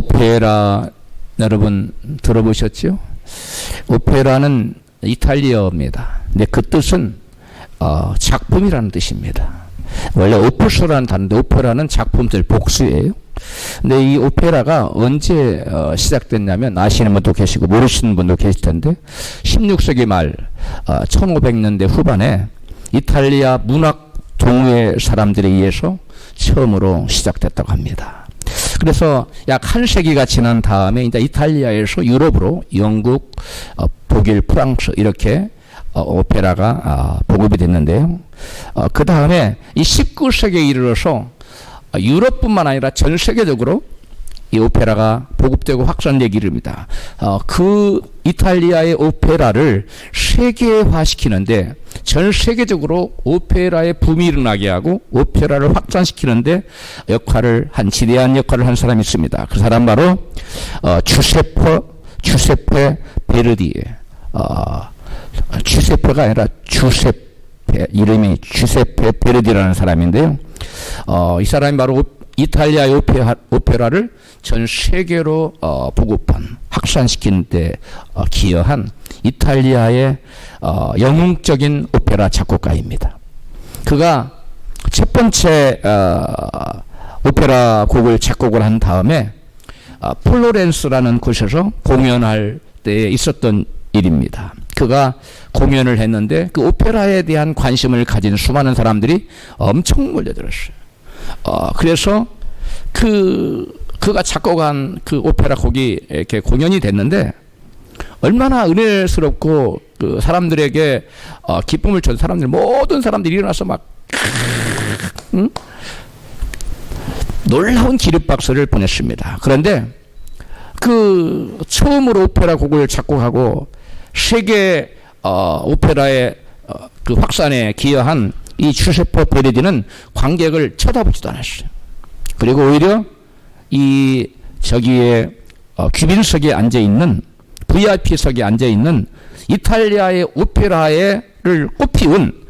오페라 여러분 들어보셨죠? 오페라는 이탈리아어입니다. 근데 그 뜻은 작품이라는 뜻입니다. 원래 오프스라는 단어인데 오페라는 작품들 복수예요. 근데 이 오페라가 언제 시작됐냐면 아시는 분도 계시고 모르시는 분도 계실 텐데 16세기 말 1500년대 후반에 이탈리아 문학 동호회 사람들에 의해서 처음으로 시작됐다고 합니다. 그래서 약 한 세기가 지난 다음에 이제 이탈리아에서 유럽으로 영국, 독일, 프랑스 이렇게 오페라가 보급이 됐는데요. 그 다음에 이 19세기에 이르러서 유럽뿐만 아니라 전 세계적으로 이 오페라가 보급되고 확산되기 이릅니다. 그 이탈리아의 오페라를 세계화시키는데 전 세계적으로 오페라의 붐이 일어나게 하고 오페라를 확산시키는데 지대한 역할을 한 사람이 있습니다. 그 사람 바로 주세페 베르디. 주세페가 아니라 이름이 주세페 베르디라는 사람인데요. 이 사람이 바로 이탈리아의 오페라를 전 세계로 보급한 확산시키는 데 기여한 이탈리아의 영웅적인 오페라 작곡가입니다. 그가 첫 번째 오페라 곡을 작곡을 한 다음에 플로렌스라는 곳에서 공연할 때에 있었던 일입니다. 그가 공연을 했는데 그 오페라에 대한 관심을 가진 수많은 사람들이 엄청 몰려들었어요. 그래서 그가 작곡한 그 오페라 곡이 이렇게 공연이 됐는데 얼마나 은혜스럽고 그 사람들에게 기쁨을 준 사람들 모든 사람들이 일어나서 막 놀라운 기립박수를 보냈습니다. 그런데 그 처음으로 오페라 곡을 작곡하고 세계 오페라의 그 확산에 기여한 이 주세페 베르디는 관객을 쳐다보지도 않았어요. 그리고 오히려 이 저기에 귀빈석에 앉아있는 VIP석에 앉아있는 이탈리아의 오페라를 꽃피운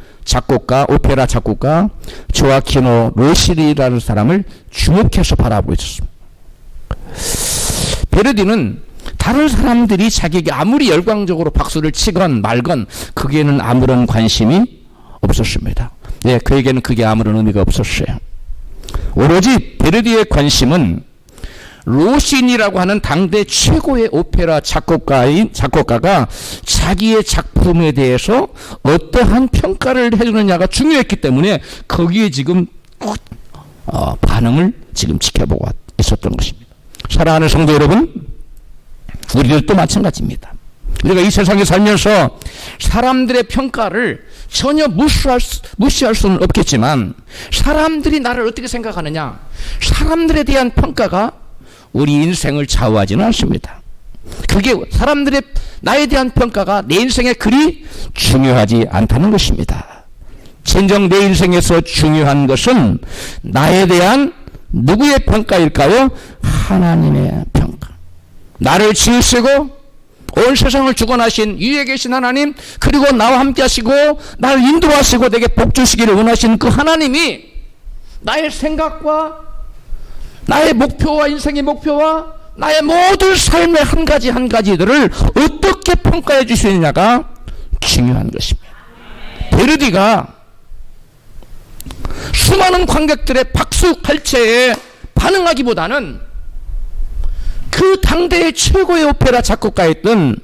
오페라 작곡가 조아키노 로시리라는 사람을 주목해서 바라보고 있었습니다. 베르디는 다른 사람들이 자기에게 아무리 열광적으로 박수를 치건 말건 그게는 아무런 관심이 없었습니다. 네, 그에게는 그게 아무런 의미가 없었어요. 오로지 베르디의 관심은 로시니라고 하는 당대 최고의 오페라 작곡가가 자기의 작품에 대해서 어떠한 평가를 해주느냐가 중요했기 때문에 거기에 지금 반응을 지금 지켜보고 있었던 것입니다. 사랑하는 성도 여러분, 우리들도 마찬가지입니다. 우리가 이 세상에 살면서 사람들의 평가를 전혀 무시할 수는 없겠지만 사람들이 나를 어떻게 생각하느냐, 사람들에 대한 평가가 우리 인생을 좌우하지는 않습니다. 그게 나에 대한 평가가 내 인생에 그리 중요하지 않다는 것입니다. 진정 내 인생에서 중요한 것은 나에 대한 누구의 평가일까요? 하나님의 평가. 나를 지으시고 온 세상을 주관하신 위에 계신 하나님, 그리고 나와 함께 하시고 나를 인도하시고 내게 복 주시기를 원하시는 그 하나님이 나의 생각과 나의 목표와 인생의 목표와 나의 모든 삶의 한 가지들을 어떻게 평가해 주시느냐가 중요한 것입니다. 베르디가 수많은 관객들의 박수 칼채에 반응하기보다는 그 당대의 최고의 오페라 작곡가였던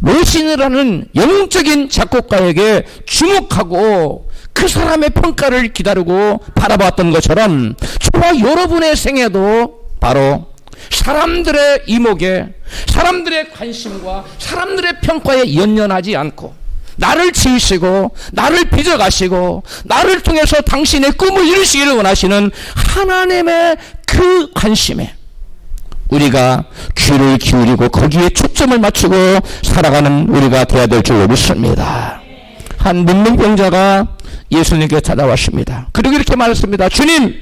로시니라는 영웅적인 작곡가에게 주목하고 그 사람의 평가를 기다리고 바라봤던 것처럼 저와 여러분의 생애도 바로 사람들의 이목에, 사람들의 관심과 사람들의 평가에 연연하지 않고 나를 지으시고 나를 빚어가시고 나를 통해서 당신의 꿈을 이루시기를 원하시는 하나님의 그 관심에 우리가 귀를 기울이고 거기에 초점을 맞추고 살아가는 우리가 되어야 될 줄 믿습니다. 한 문둥병자가 예수님께 찾아왔습니다. 그리고 이렇게 말했습니다. 주님,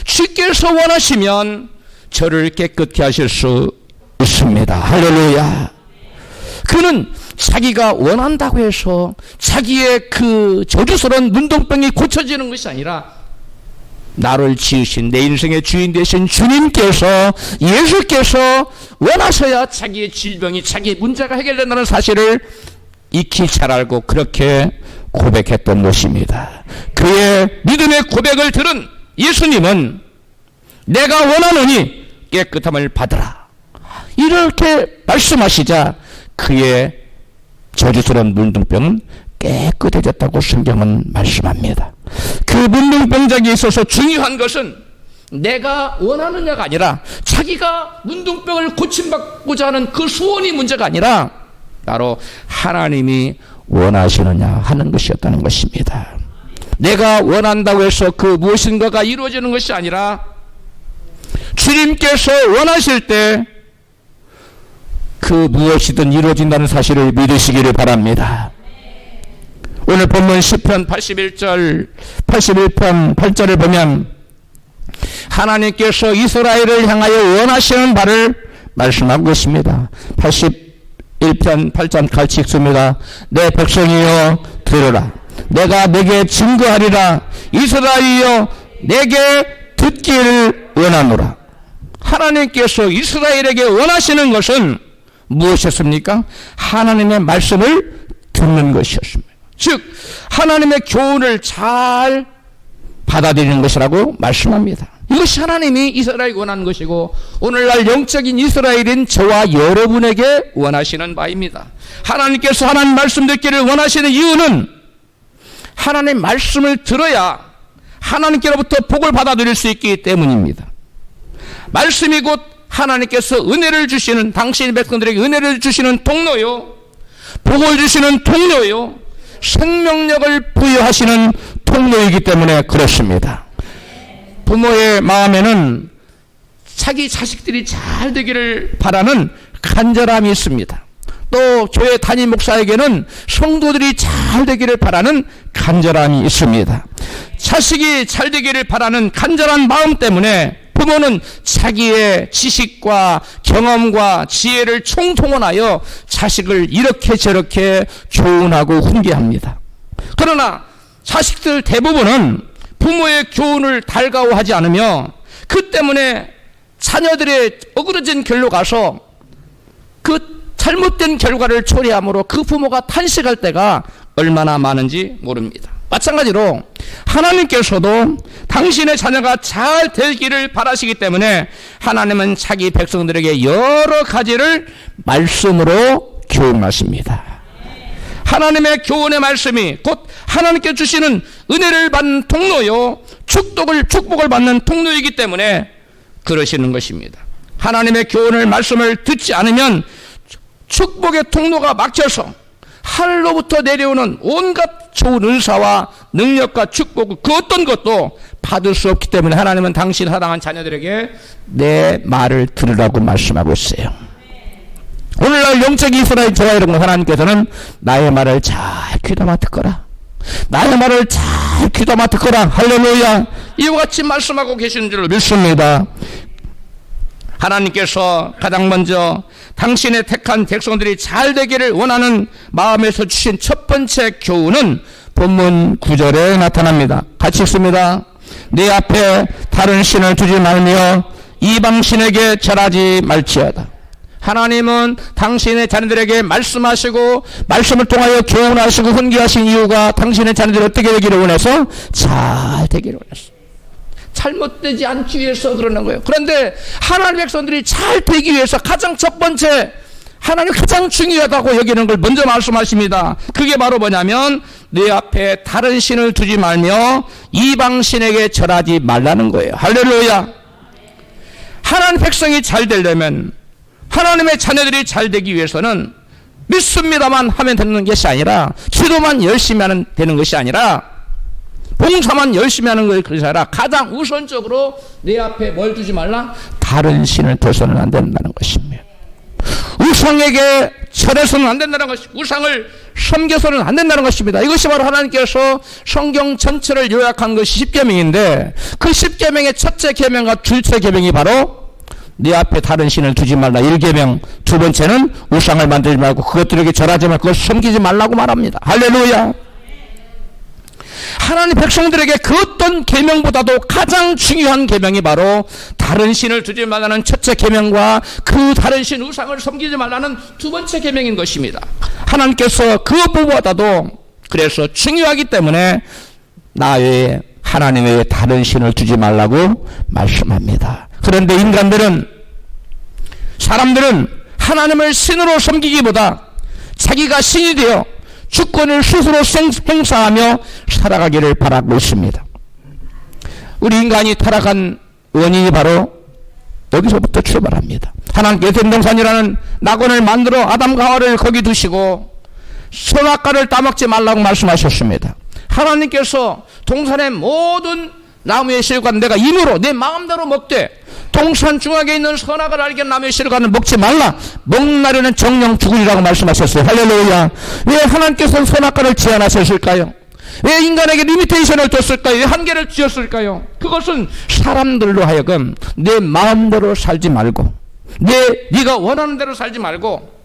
주께서 원하시면 저를 깨끗게 하실 수 있습니다. 할렐루야. 그는 자기가 원한다고 해서 자기의 그 저주스러운 문둥병이 고쳐지는 것이 아니라 나를 지으신 내 인생의 주인 되신 주님께서, 예수께서 원하셔야 자기의 질병이, 자기의 문제가 해결된다는 사실을 익히 잘 알고 그렇게 고백했던 것입니다. 그의 믿음의 고백을 들은 예수님은 내가 원하노니 깨끗함을 받으라, 이렇게 말씀하시자 그의 저주스러운 문둥병은 깨끗해졌다고 성경은 말씀합니다. 그 문둥병자에게 있어서 중요한 것은 내가 원하느냐가 아니라 자기가 문둥병을 고침받고자 하는 그 소원이 문제가 아니라 바로 하나님이 원하시느냐 하는 것이었다는 것입니다. 내가 원한다고 해서 그 무엇인가가 이루어지는 것이 아니라 주님께서 원하실 때 그 무엇이든 이루어진다는 사실을 믿으시기를 바랍니다. 오늘 본문 시편 81편 8절을 보면 하나님께서 이스라엘을 향하여 원하시는 바를 말씀하고 있습니다. 81편 8절 같이 읽습니다. 내 백성이여 들으라, 내가 내게 증거하리라, 이스라엘이여 내게 듣기를 원하노라. 하나님께서 이스라엘에게 원하시는 것은 무엇이었습니까? 하나님의 말씀을 듣는 것이었습니다. 즉 하나님의 교훈을 잘 받아들이는 것이라고 말씀합니다. 이것이 하나님이 이스라엘에게 원하는 것이고 오늘날 영적인 이스라엘인 저와 여러분에게 원하시는 바입니다. 하나님께서 하나님 말씀 듣기를 원하시는 이유는 하나님 말씀을 들어야 하나님께로부터 복을 받아들일 수 있기 때문입니다. 말씀이 곧 하나님께서 은혜를 주시는, 당신의 백성들에게 은혜를 주시는 통로요, 복을 주시는 통로요, 생명력을 부여하시는 통로이기 때문에 그렇습니다. 부모의 마음에는 자기 자식들이 잘 되기를 바라는 간절함이 있습니다. 또 교회 담임 목사에게는 성도들이 잘 되기를 바라는 간절함이 있습니다. 자식이 잘 되기를 바라는 간절한 마음 때문에 부모는 자기의 지식과 경험과 지혜를 총동원하여 자식을 이렇게 저렇게 교훈하고 훈계합니다. 그러나 자식들 대부분은 부모의 교훈을 달가워하지 않으며 그 때문에 자녀들의 어그러진 길로 가서 그 잘못된 결과를 초래함으로 그 부모가 탄식할 때가 얼마나 많은지 모릅니다. 마찬가지로 하나님께서도 당신의 자녀가 잘 되기를 바라시기 때문에 하나님은 자기 백성들에게 여러 가지를 말씀으로 교훈하십니다. 하나님의 교훈의 말씀이 곧 하나님께 주시는 은혜를 받는 통로요, 축복을 받는 통로이기 때문에 그러시는 것입니다. 하나님의 교훈을 말씀을 듣지 않으면 축복의 통로가 막혀서 하늘로부터 내려오는 온갖 좋은 은사와 능력과 축복을 그 어떤 것도 받을 수 없기 때문에 하나님은 당신 사랑한 자녀들에게 내 말을 들으라고 말씀하고 있어요. 오늘날 영적인 이스라엘 저와 여러분, 하나님께서는 나의 말을 잘 귀담아 듣거라, 나의 말을 잘 귀담아 듣거라, 할렐루야, 이와 같이 말씀하고 계시는 줄 믿습니다. 하나님께서 가장 먼저 당신의 택한 백성들이 잘 되기를 원하는 마음에서 주신 첫 번째 교훈은 본문 9절에 나타납니다. 같이 읽습니다. 네 앞에 다른 신을 두지 말며 이방 신에게 절하지 말지어다. 하나님은 당신의 자녀들에게 말씀하시고 말씀을 통하여 교훈하시고 훈계하신 이유가 당신의 자녀들이 어떻게 되기를 원해서 잘 되기를 원했어요. 잘못되지 않기 위해서 그러는 거예요. 그런데 하나님의 백성들이 잘 되기 위해서 가장 첫 번째 하나님 가장 중요하다고 여기는 걸 먼저 말씀하십니다. 그게 바로 뭐냐면 내 앞에 다른 신을 두지 말며 이방 신에게 절하지 말라는 거예요. 할렐루야. 하나님 백성이 잘 되려면, 하나님의 자녀들이 잘 되기 위해서는 믿습니다만 하면 되는 것이 아니라, 기도만 열심히 하면 되는 것이 아니라, 봉사만 열심히 하는 것이 아니라 가장 우선적으로 내 앞에 뭘 두지 말라? 다른 신을 둬서는 안 된다는 것입니다. 우상에게 절해서는 안 된다는 것입니다. 우상을 섬겨서는 안 된다는 것입니다. 이것이 바로 하나님께서 성경 전체를 요약한 것이 10계명인데 그 10계명의 첫째 계명과 둘째 계명이 바로 네 앞에 다른 신을 두지 말라 1계명, 두 번째는 우상을 만들지 말고 그것들에게 절하지 말고 그걸 섬기지 말라고 말합니다. 할렐루야. 하나님 백성들에게 그 어떤 계명보다도 가장 중요한 계명이 바로 다른 신을 두지 말라는 첫째 계명과 그 다른 신 우상을 섬기지 말라는 두 번째 계명인 것입니다. 하나님께서 그 무엇보다도 그래서 중요하기 때문에 나 외에 하나님 외에 다른 신을 두지 말라고 말씀합니다. 그런데 인간들은, 사람들은 하나님을 신으로 섬기기보다 자기가 신이 되어 주권을 스스로 행사하며 살아가기를 바라고 있습니다. 우리 인간이 타락한 원인이 바로 여기서부터 출발합니다. 하나님께서 에덴동산이라는 낙원을 만들어 아담과 하와를 거기 두시고 선악과를 따먹지 말라고 말씀하셨습니다. 하나님께서 동산의 모든 나무의 실과는 내가 임으로 내 마음대로 먹되 동산 중앙에 있는 선악을 알게 나무의 실과는 먹지 말라. 먹는 날에는 정령 죽으리라고 말씀하셨어요. 할렐루야. 왜 하나님께서는 선악과를 제한하셨을까요? 왜 인간에게 리미테이션을 뒀을까요? 왜 한계를 지었을까요? 그것은 사람들로 하여금 내 마음대로 살지 말고 네가 원하는 대로 살지 말고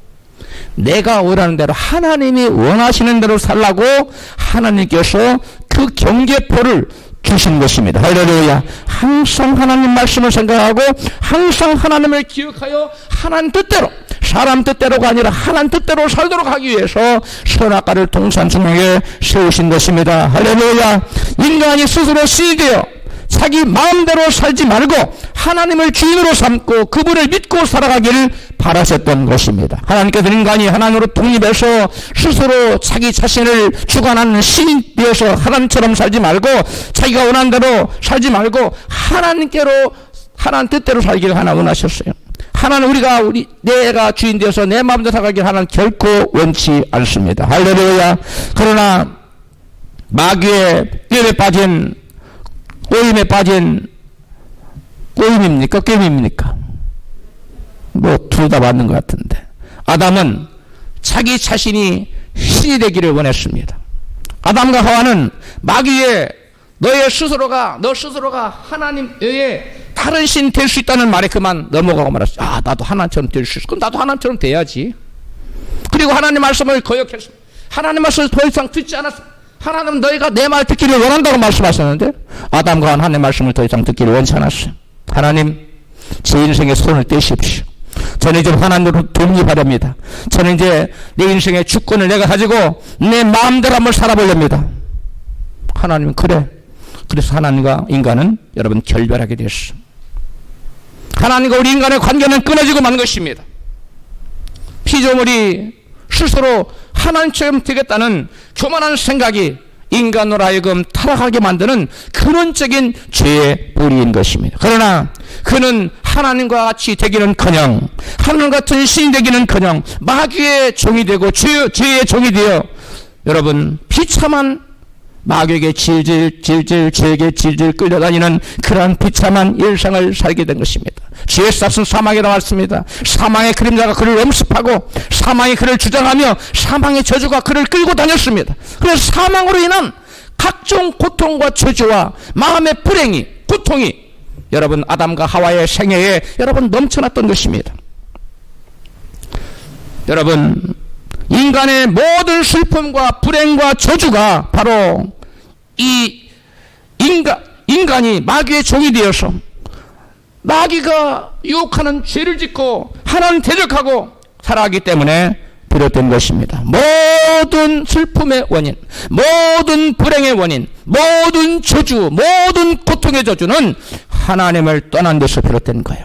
내가 원하는 대로 하나님이 원하시는 대로 살라고 하나님께서 그 경계포를 주신 것입니다. 할렐루야. 항상 하나님 말씀을 생각하고 항상 하나님을 기억하여 하나님 뜻대로, 사람 뜻대로가 아니라 하나님 뜻대로 살도록 하기 위해서 선악과를 동산 중앙에 세우신 것입니다. 할렐루야. 인간이 스스로 신이 되어 자기 마음대로 살지 말고 하나님을 주인으로 삼고 그분을 믿고 살아가기를 바라셨던 것입니다. 하나님께서 인간이 하나님으로 독립해서 스스로 자기 자신을 주관하는 신이 되어서 하나님처럼 살지 말고 자기가 원하는 대로 살지 말고 하나님께로, 하나님 뜻대로 살기를 하나 원하셨어요. 하나는 내가 주인 되어서 내 마음대로 살아가기를 하나는 결코 원치 않습니다. 할렐루야. 그러나 마귀의 꾀에 빠진, 꼬임에 빠진, 꼬임입니까? 꾀임입니까? 뭐 둘 다 맞는 것 같은데, 아담은 자기 자신이 신이 되기를 원했습니다. 아담과 하와는 마귀의 너 스스로가 하나님 외에 다른 신 될 수 있다는 말에 그만 넘어가고 말았어요. 나도 하나님처럼 될 수 있어. 그럼 나도 하나님처럼 돼야지. 그리고 하나님 말씀을 거역했어. 하나님 말씀을 더 이상 듣지 않았어. 하나님은 너희가 내 말 듣기를 원한다고 말씀하셨는데 아담과 하와는 하나님의 말씀을 더 이상 듣기를 원치 않았어요. 하나님, 제 인생에 손을 떼십시오. 저는 이제 하나님으로 독립하렵니다. 저는 이제 내 인생의 주권을 내가 가지고 내 마음대로 한번 살아보렵니다. 하나님은 그래. 그래서 하나님과 인간은 여러분 결별하게 됐어. 하나님과 우리 인간의 관계는 끊어지고 만 것입니다. 피조물이 스스로 하나님처럼 되겠다는 교만한 생각이 인간으로 하여금 타락하게 만드는 근원적인 죄의 뿌리인 것입니다. 그러나 그는 하나님과 같이 되기는커녕, 하나님 같은 신이 되기는커녕 마귀의 종이 되고 죄의 종이 되어 여러분 비참한 마귀에게 질질 죄에게 질질 끌려다니는 그러한 비참한 일상을 살게 된 것입니다. 죄의 싹은 사망에 나왔습니다. 사망의 그림자가 그를 엄습하고 사망이 그를 주장하며 사망의 저주가 그를 끌고 다녔습니다. 그래서 사망으로 인한 각종 고통과 저주와 마음의 불행이, 고통이 여러분 아담과 하와의 생애에 여러분 넘쳐났던 것입니다. 여러분, 인간의 모든 슬픔과 불행과 저주가 바로 이 인간이 마귀의 종이 되어서 마귀가 유혹하는 죄를 짓고 하나님 대적하고 살아가기 때문에 비롯된 것입니다. 모든 슬픔의 원인, 모든 불행의 원인, 모든 저주, 모든 고통의 저주는 하나님을 떠난 데서 비롯된 거예요.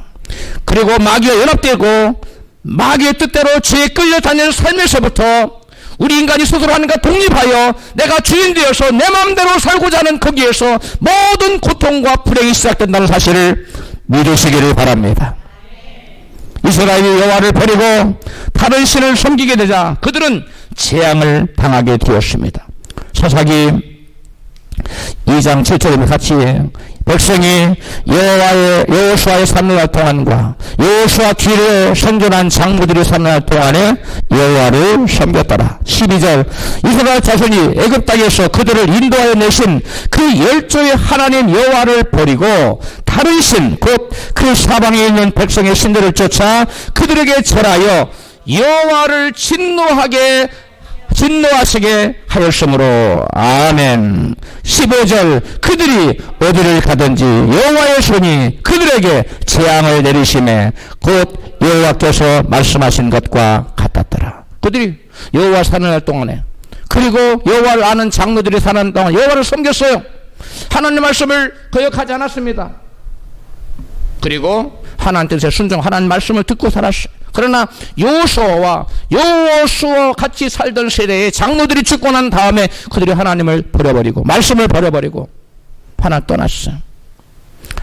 그리고 마귀와 연합되고 마귀의 뜻대로 죄에 끌려다니는 삶에서부터 우리 인간이 스스로 하나님과 독립하여 내가 주인 되어서 내 마음대로 살고자 하는 거기에서 모든 고통과 불행이 시작된다는 사실을 믿으시기를 바랍니다. 이스라엘이 여호와를 버리고 다른 신을 섬기게 되자 그들은 재앙을 당하게 되었습니다. 사사기 2장 7절에 같이 백성이 여호수아의 3년 동안과 여호수아 뒤에 생존한 장로들이 3년 동안에 여호와를 섬겼더라. 12절 이스라엘 자손이 애굽 땅에서 그들을 인도하여 내신 그 열조의 하나님 여호와를 버리고 다른 신 곧 그 사방에 있는 백성의 신들을 쫓아 그들에게 절하여 여호와를 진노하게 진노하시게 하였으므로. 아멘. 15절 그들이 어디를 가든지 여호와의 손이 그들에게 재앙을 내리심에 곧 여호와께서 말씀하신 것과 같았더라. 그들이 여호와 사는 날 동안에, 그리고 여호와를 아는 장로들이 사는 동안 여호와를 섬겼어요. 하나님 말씀을 거역하지 않았습니다. 그리고 하나님 뜻에 순종, 하나님 말씀을 듣고 살았어요. 그러나 여호수아와 같이 살던 세대의 장로들이 죽고 난 다음에 그들이 하나님을 버려버리고 말씀을 버려버리고 하나 떠났어요.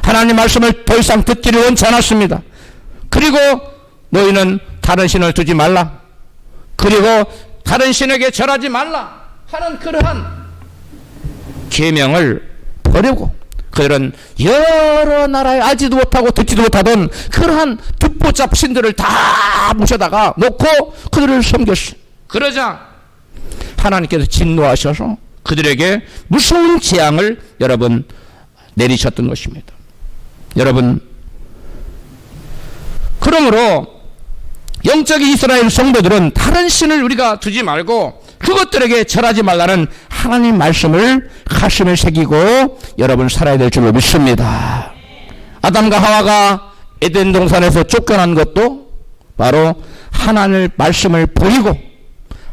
하나님 말씀을 더 이상 듣기를 원치 않았습니다. 그리고 너희는 다른 신을 두지 말라, 그리고 다른 신에게 절하지 말라 하는 그러한 계명을 버리고 그들은 여러 나라에 알지도 못하고 듣지도 못하던 그러한 듣보잡 신들을 다 모셔다가 놓고 그들을 섬겼어요. 그러자 하나님께서 진노하셔서 그들에게 무서운 재앙을 여러분 내리셨던 것입니다. 여러분, 그러므로 영적인 이스라엘 성도들은 다른 신을 우리가 두지 말고 그것들에게 절하지 말라는 하나님 말씀을 가슴에 새기고 여러분 살아야 될 줄로 믿습니다. 아담과 하와가 에덴 동산에서 쫓겨난 것도 바로 하나님의 말씀을 버리고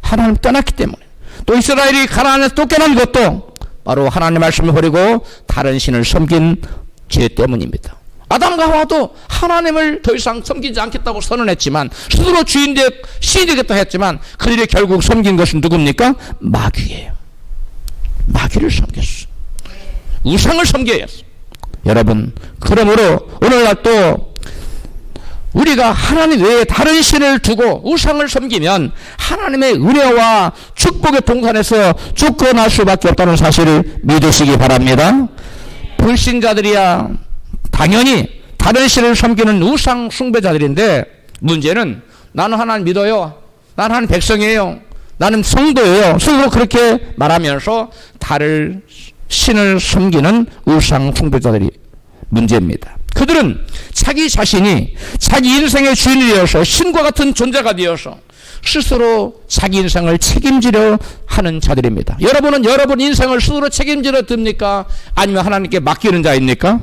하나님 떠났기 때문에, 또 이스라엘이 가나안에서 쫓겨난 것도 바로 하나님의 말씀을 버리고 다른 신을 섬긴 죄 때문입니다. 아담과 하와도 하나님을 더 이상 섬기지 않겠다고 선언했지만, 스스로 신이 되겠다 했지만 그들이 결국 섬긴 것은 누굽니까? 마귀예요. 마귀를 섬겼어. 우상을 섬겨야 했어. 여러분, 그러므로 오늘날 또 우리가 하나님 외에 다른 신을 두고 우상을 섬기면 하나님의 은혜와 축복의 동산에서 쫓겨날 수밖에 없다는 사실을 믿으시기 바랍니다. 불신자들이야 당연히 다른 신을 섬기는 우상 숭배자들인데, 문제는 나는 하나님 믿어요, 나는 하나님 백성이에요, 나는 성도예요, 스스로 그렇게 말하면서 다른 신을 섬기는 우상 숭배자들이 문제입니다. 그들은 자기 자신이 자기 인생의 주인이 되어서 신과 같은 존재가 되어서 스스로 자기 인생을 책임지려 하는 자들입니다. 여러분은 여러분 인생을 스스로 책임지려 듭니까? 아니면 하나님께 맡기는 자입니까?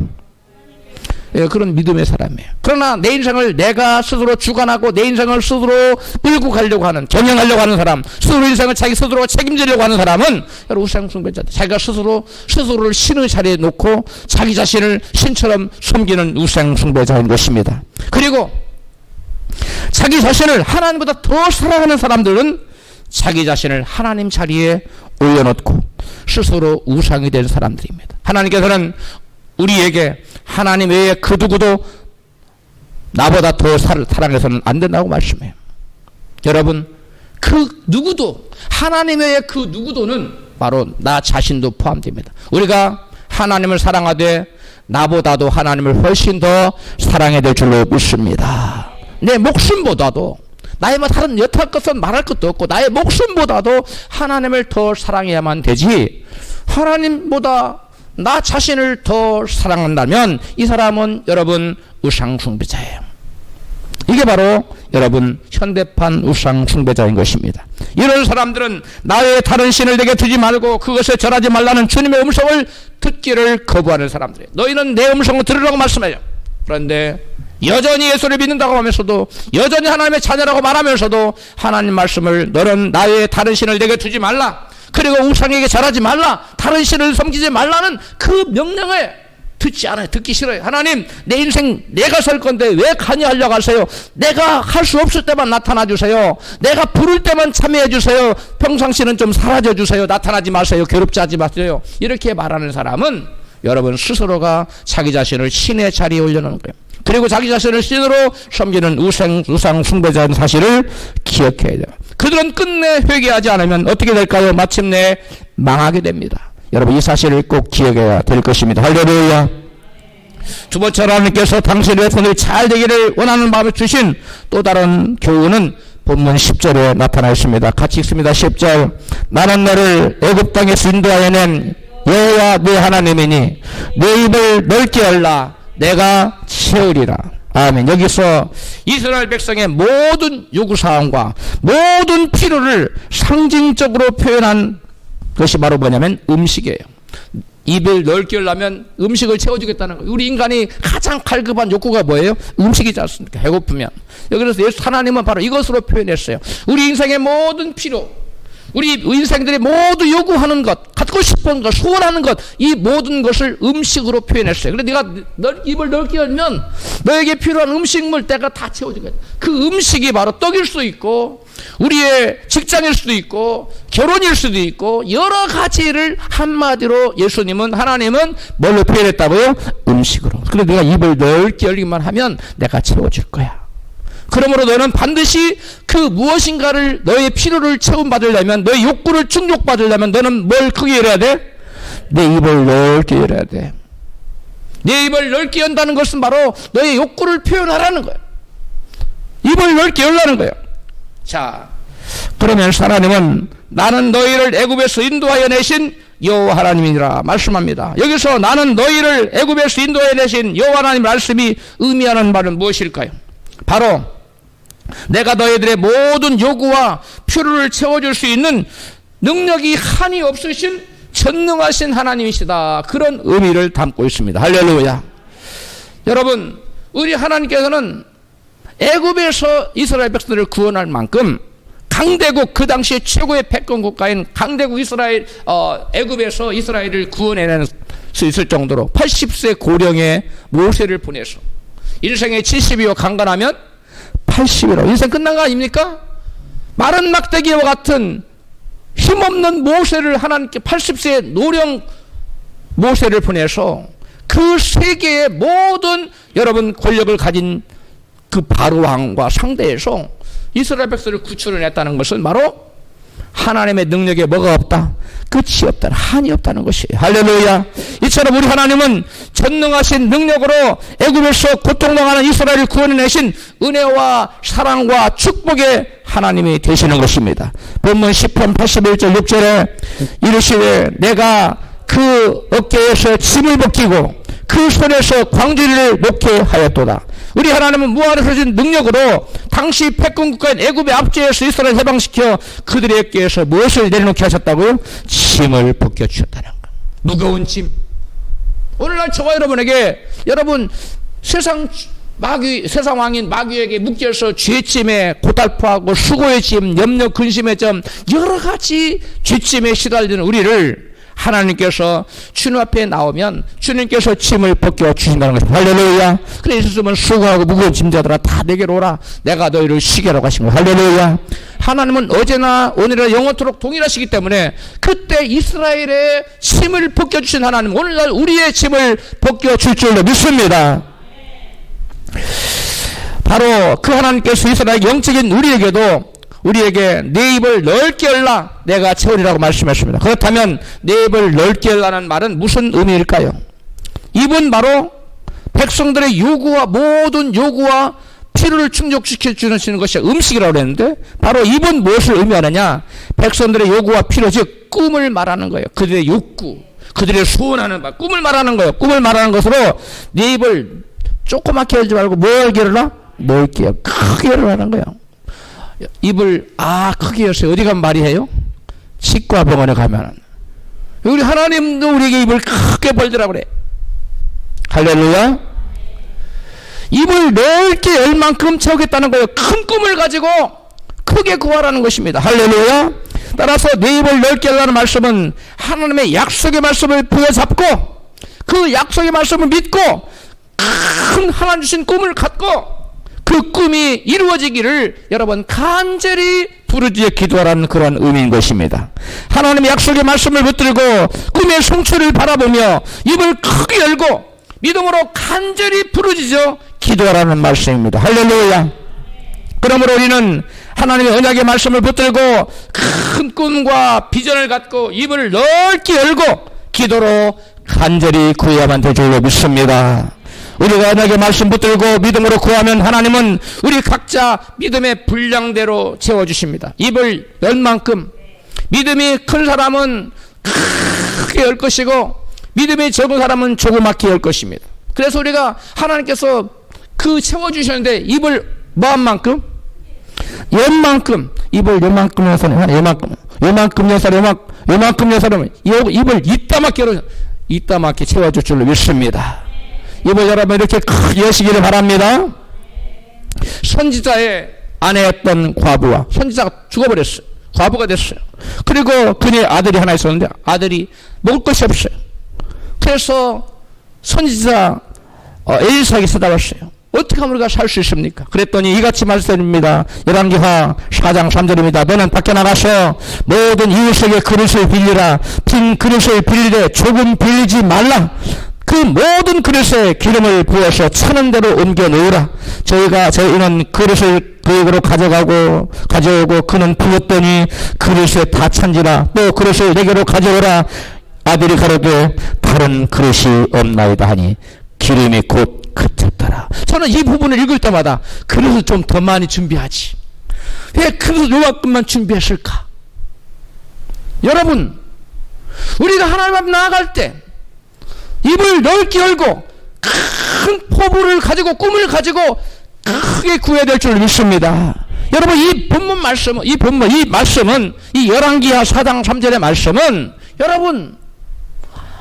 예, 그런 믿음의 사람이에요. 그러나 내 인생을 내가 스스로 주관하고 내 인생을 스스로 끌고 가려고 하는, 경영하려고 하는 사람, 스스로 인생을 자기 스스로 책임지려고 하는 사람은 여러분 우상 숭배자다. 자기가 스스로를 신의 자리에 놓고 자기 자신을 신처럼 섬기는 우상 숭배자인 것입니다. 그리고 자기 자신을 하나님보다 더 사랑하는 사람들은 자기 자신을 하나님 자리에 올려놓고 스스로 우상이 된 사람들입니다. 하나님께서는 우리에게 하나님 외에 그 누구도 나보다 더 사랑해서는 안 된다고 말씀해요. 여러분, 그 누구도, 하나님 외에 그 누구도는 바로 나 자신도 포함됩니다. 우리가 하나님을 사랑하되 나보다도 하나님을 훨씬 더 사랑해야 될 줄로 믿습니다. 내 목숨보다도, 나의 뭐 다른 여탈 것은 말할 것도 없고 나의 목숨보다도 하나님을 더 사랑해야만 되지, 하나님보다 나 자신을 더 사랑한다면 이 사람은 여러분 우상 숭배자예요. 이게 바로 여러분 현대판 우상 숭배자인 것입니다. 이런 사람들은 나의 다른 신을 내게 두지 말고 그것에 절하지 말라는 주님의 음성을 듣기를 거부하는 사람들이에요. 너희는 내 음성을 들으라고 말씀해요. 그런데 여전히 예수를 믿는다고 하면서도, 여전히 하나님의 자녀라고 말하면서도 하나님 말씀을 너는 나의 다른 신을 내게 두지 말라, 그리고 우상에게 절하지 말라, 다른 신을 섬기지 말라는 그 명령을 듣지 않아요. 듣기 싫어요. 하나님, 내 인생 내가 살 건데 왜 관여하려고 하세요? 내가 할 수 없을 때만 나타나 주세요. 내가 부를 때만 참여해 주세요. 평상시는 좀 사라져 주세요. 나타나지 마세요. 괴롭지 하지 마세요. 이렇게 말하는 사람은 여러분 스스로가 자기 자신을 신의 자리에 올려놓는 거예요. 그리고 자기 자신을 신으로 섬기는 우상 숭배자인 사실을 기억해야 돼요. 그들은 끝내 회개하지 않으면 어떻게 될까요? 마침내 망하게 됩니다. 여러분 이 사실을 꼭 기억해야 될 것입니다. 할렐루야. 두 번째, 하나님께서 당신의 손이 잘 되기를 원하는 마음을 주신 또 다른 교훈은 본문 10절에 나타나 있습니다. 같이 읽습니다. 10절. 나는 너를 애굽 땅에서 인도하여 낸 여호와 네 하나님이니 내 입을 넓게 열라 내가 채우리라. 아멘. 여기서 이스라엘 백성의 모든 요구사항과 모든 필요를 상징적으로 표현한 것이 바로 뭐냐면 음식이에요. 입을 넓게 열려면 음식을 채워주겠다는 거예요. 우리 인간이 가장 갈급한 욕구가 뭐예요? 음식이지 않습니까? 배고프면. 그래서 예수 하나님은 바로 이것으로 표현했어요. 우리 인생의 모든 필요, 우리 인생들이 모두 요구하는 것, 갖고 싶은 것, 소원하는 것, 이 모든 것을 음식으로 표현했어요. 그래 네가 입을 넓게 열면 너에게 필요한 음식물 내가 다 채워주겠다. 그 음식이 바로 떡일 수도 있고 우리의 직장일 수도 있고 결혼일 수도 있고 여러 가지를 한마디로 예수님은, 하나님은 뭘로 표현했다고요? 음식으로. 그래 네가 입을 넓게 열기만 하면 내가 채워줄 거야. 그러므로 너는 반드시 그 무엇인가를, 너의 필요를 채움받으려면, 너의 욕구를 충족받으려면 너는 뭘 크게 열어야 돼? 내 입을 넓게 열어야 돼. 내 입을 넓게 연다는 것은 바로 너의 욕구를 표현하라는 거예요. 입을 넓게 열라는 거예요. 자, 그러면 하나님은 나는 너희를 애굽에서 인도하여 내신 여호와 하나님이니라 말씀합니다. 여기서 나는 너희를 애굽에서 인도하여 내신 여호와 하나님 말씀이 의미하는 말은 무엇일까요? 바로 내가 너희들의 모든 요구와 필요를 채워줄 수 있는 능력이 한이 없으신 전능하신 하나님이시다. 그런 의미를 담고 있습니다. 할렐루야. 여러분, 우리 하나님께서는 애굽에서 이스라엘 백성들을 구원할 만큼 강대국, 그 당시에 최고의 패권 국가인 강대국 이스라엘, 애굽에서 이스라엘을 구원해낼 수 있을 정도로 80세 고령의 모세를 보내서 인생의 70이요 강건하면 80이로 인생 끝난 거 아닙니까? 마른 막대기와 같은 힘없는 모세를 하나님께 80세의 노령 모세를 보내서 그 세계의 모든 여러분 권력을 가진 그 바로 왕과 상대해서 이스라엘 백성을 구출해냈다는 것은 바로 하나님의 능력에 뭐가 없다? 끝이 없다, 한이 없다는 것이에요. 할렐루야. 이처럼 우리 하나님은 전능하신 능력으로 애굽에서 고통당하는 이스라엘을 구원해내신 은혜와 사랑과 축복의 하나님이 되시는 것입니다. 본문 10편 81절 6절에 이르시되 내가 그 어깨에서 짐을 벗기고 그 손에서 광주리를 놓게 하였도다. 우리 하나님은 무한하신 능력으로 당시 패권 국가인 애굽의 압제에서 이스라엘을 해방시켜 그들의 어깨에서 무엇을 내려놓게 하셨다고요? 짐을 벗겨주셨다는 것. 무거운 짐. 오늘날 저와 여러분에게, 여러분 세상 왕인 마귀에게 묶여서 죄짐에 고달프하고 수고의 짐, 염려 근심의 점, 여러 가지 죄짐에 시달리는 우리를 하나님께서 주님 앞에 나오면 주님께서 짐을 벗겨 주신다는 것입니다. 할렐루야. 그래 예수님은 수고하고 무거운 짐자들아 다 내게로 오라, 내가 너희를 쉬게 하라고 하신 거예요. 할렐루야. 하나님은 어제나 오늘이나 영원토록 동일하시기 때문에 그때 이스라엘의 짐을 벗겨주신 하나님, 오늘날 우리의 짐을 벗겨줄 줄로 믿습니다. 바로 그 하나님께서 이스라엘 영적인 우리에게 내 입을 넓게 열라 내가 채우리라고 말씀했습니다. 그렇다면 내 입을 넓게 열라는 말은 무슨 의미일까요? 입은 바로 백성들의 요구와 모든 요구와 필요를 충족시켜 주는 것이 음식이라고 그랬는데, 바로 입은 무엇을 의미하느냐? 백성들의 요구와 필요, 즉 꿈을 말하는 거예요. 그들의 욕구, 그들의 소원하는 바, 꿈을 말하는 거예요. 꿈을 말하는 것으로 내 입을 조그맣게 열지 말고 뭘 열라? 넓게, 크게 열라는 거예요. 입을 크게 열어요. 어디 가면 말이 해요? 치과 병원에 가면 우리 하나님도 우리에게 입을 크게 벌더라고 그래. 할렐루야. 입을 넓게 열 만큼 채우겠다는 거예요. 큰 꿈을 가지고 크게 구하라는 것입니다. 할렐루야. 따라서 내 입을 넓게 열라는 말씀은 하나님의 약속의 말씀을 부여잡고 그 약속의 말씀을 믿고 큰 하나님 주신 꿈을 갖고 그 꿈이 이루어지기를 여러분 간절히 부르짖어 기도하라는 그런 의미인 것입니다. 하나님의 약속의 말씀을 붙들고 꿈의 성취를 바라보며 입을 크게 열고 믿음으로 간절히 부르짖어 기도하라는 말씀입니다. 할렐루야. 그러므로 우리는 하나님의 언약의 말씀을 붙들고 큰 꿈과 비전을 갖고 입을 넓게 열고 기도로 간절히 구해야만 될 줄로 믿습니다. 우리가 언약의 말씀 붙들고 믿음으로 구하면 하나님은 우리 각자 믿음의 분량대로 채워주십니다. 입을 열 만큼, 믿음이 큰 사람은 크게 열 것이고 믿음이 적은 사람은 조그맣게 열 것입니다. 그래서 우리가 하나님께서 그 채워주셨는데 입을 뭐한 만큼? 연 만큼. 입을 요만큼 여사람, 요만큼 여사람, 요만큼 여사람, 입을 이따맣게 채워줄 줄로 믿습니다. 입을 여러분 이렇게 크게 여시기를 바랍니다. 선지자의 아내였던 과부와 선지자가 죽어버렸어요. 과부가 됐어요. 그리고 그의 아들이 하나 있었는데 아들이 먹을 것이 없어요. 그래서 선지자 엘리사에게 찾아왔어요. 어떻게 하면 우리가 살 수 있습니까? 그랬더니 이같이 말씀드립니다. 열왕기하 4장 3절입니다. 너는 밖에 나가서 모든 이웃에게 그릇을 빌리라. 빈 그릇을 빌리되 조금 빌리지 말라. 그 모든 그릇에 기름을 부어서 차는 대로 옮겨 놓으라. 저희는 그릇을 그에게로 가져오고 그는 부었더니 그릇에 다 찬지라. 또 그릇을 내게로 가져오라. 아들이 가로되 다른 그릇이 없나이다 하니 기름이 곧 그쳤더라. 저는 이 부분을 읽을 때마다 그릇을 좀 더 많이 준비하지. 왜 그릇을 요만큼만 준비했을까? 여러분, 우리가 하나님 앞에 나아갈 때 입을 넓게 열고 큰 포부를 가지고 꿈을 가지고 크게 구해야 될 줄 믿습니다. 여러분, 이 말씀은 이 열왕기하 4장 3절의 말씀은 여러분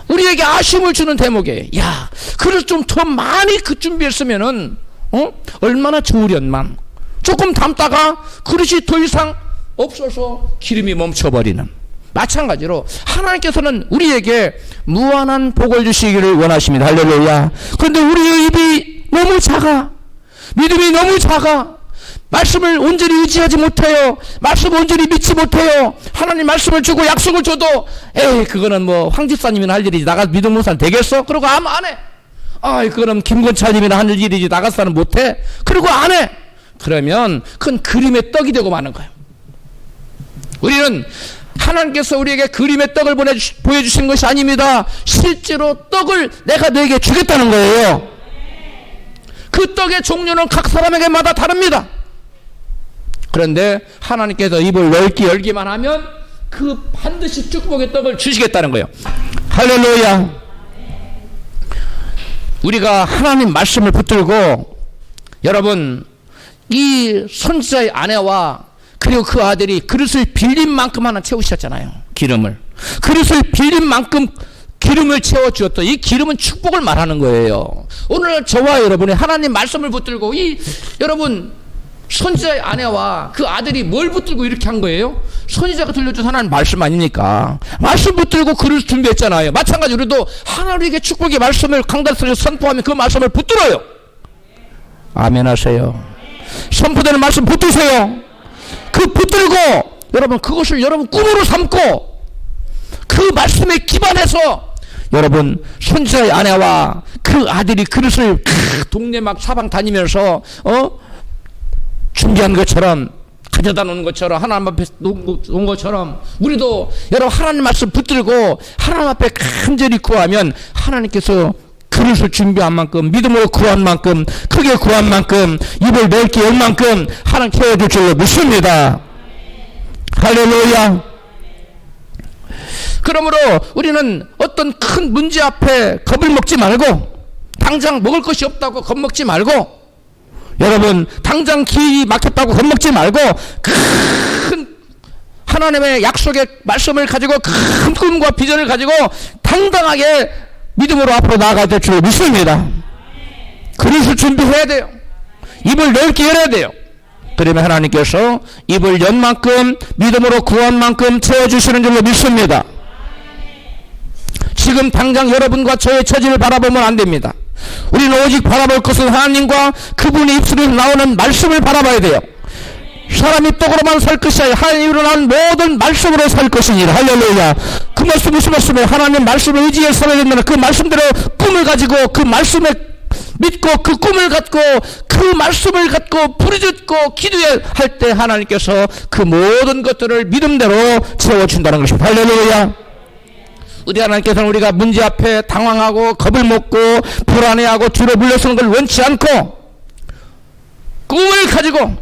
우리에게 아쉬움을 주는 대목이에요. 야, 그릇 좀 더 많이 준비했으면은 얼마나 좋으련만. 조금 담다가 그릇이 더 이상 없어서 기름이 멈춰버리는. 마찬가지로 하나님께서는 우리에게 무한한 복을 주시기를 원하십니다. 할렐루야. 그런데 우리의 입이 너무 작아. 믿음이 너무 작아. 말씀을 온전히 의지하지 못해요. 말씀을 온전히 믿지 못해요. 하나님 말씀을 주고 약속을 줘도 그거는 뭐 황집사님이나 할 일이지 나가서 믿음 못사는 되겠어? 그러고 안 해. 그거는 김건차님이나 할 일이지 나가서는 못해? 그리고 안 해. 그러면 그건 그림의 떡이 되고 마는 거예요. 우리는 하나님께서 우리에게 그림의 떡을 보여주신 것이 아닙니다. 실제로 떡을 내가 너에게 주겠다는 거예요. 그 떡의 종류는 각 사람에게마다 다릅니다. 그런데 하나님께서 입을 넓게 열기만 하면 그 반드시 축복의 떡을 주시겠다는 거예요. 할렐루야. 우리가 하나님 말씀을 붙들고 여러분 이 선지자의 아내와 그리고 그 아들이 그릇을 빌린 만큼 하나 채우셨잖아요. 기름을. 그릇을 빌린 만큼 기름을 채워주었다. 이 기름은 축복을 말하는 거예요. 오늘 저와 여러분이 하나님 말씀을 붙들고 여러분 선지자의 아내와 그 아들이 뭘 붙들고 이렇게 한 거예요? 선지자가 들려준 하나님 말씀 아닙니까? 말씀 붙들고 그릇 준비했잖아요. 마찬가지로 우리도 하나님에게 축복의 말씀을 강단스레 선포하면 그 말씀을 붙들어요. 아멘 하세요. 선포되는 말씀 붙드세요. 그 붙들고 여러분 그것을 여러분 꿈으로 삼고 그 말씀에 기반해서 여러분 선지자의 아내와 그 아들이 그릇을 동네 막 사방 다니면서 준비한 것처럼 가져다 놓은 것처럼 하나님 앞에 놓은 것처럼 우리도 여러분 하나님 말씀 붙들고 하나님 앞에 간절히 구하면 하나님께서 그릇을 준비한 만큼 믿음으로 구한 만큼 크게 구한 만큼 입을 넓게 열 만큼 하나님 채워줄 줄로 믿습니다. 할렐루야. 그러므로 우리는 어떤 큰 문제 앞에 겁을 먹지 말고 당장 먹을 것이 없다고 겁먹지 말고 여러분 당장 길이 막혔다고 겁먹지 말고 큰 하나님의 약속의 말씀을 가지고 큰 꿈과 비전을 가지고 당당하게 믿음으로 앞으로 나아가야 될 줄 믿습니다. 그릇을 준비해야 돼요. 입을 넓게 열어야 돼요. 그러면 하나님께서 입을 연 만큼 믿음으로 구한 만큼 채워주시는 줄로 믿습니다. 지금 당장 여러분과 저의 처지를 바라보면 안 됩니다. 우리는 오직 바라볼 것은 하나님과 그분의 입술에서 나오는 말씀을 바라봐야 돼요. 사람이 떡으로만 살 것이 아니라 하나님으로 나온 모든 말씀으로 살 것이니라. 할렐루야. 그 말씀 무슨 말씀이에요? 하나님 말씀을 의지해 살아야 된다는 그 말씀대로 꿈을 가지고 그 말씀에 믿고 그 꿈을 갖고 그 말씀을 갖고 부르짖고 기도할 때 하나님께서 그 모든 것들을 믿음대로 채워준다는 것입니다. 할렐루야. 우리 하나님께서는 우리가 문제 앞에 당황하고 겁을 먹고 불안해하고 뒤로 물러서는 걸 원치 않고 꿈을 가지고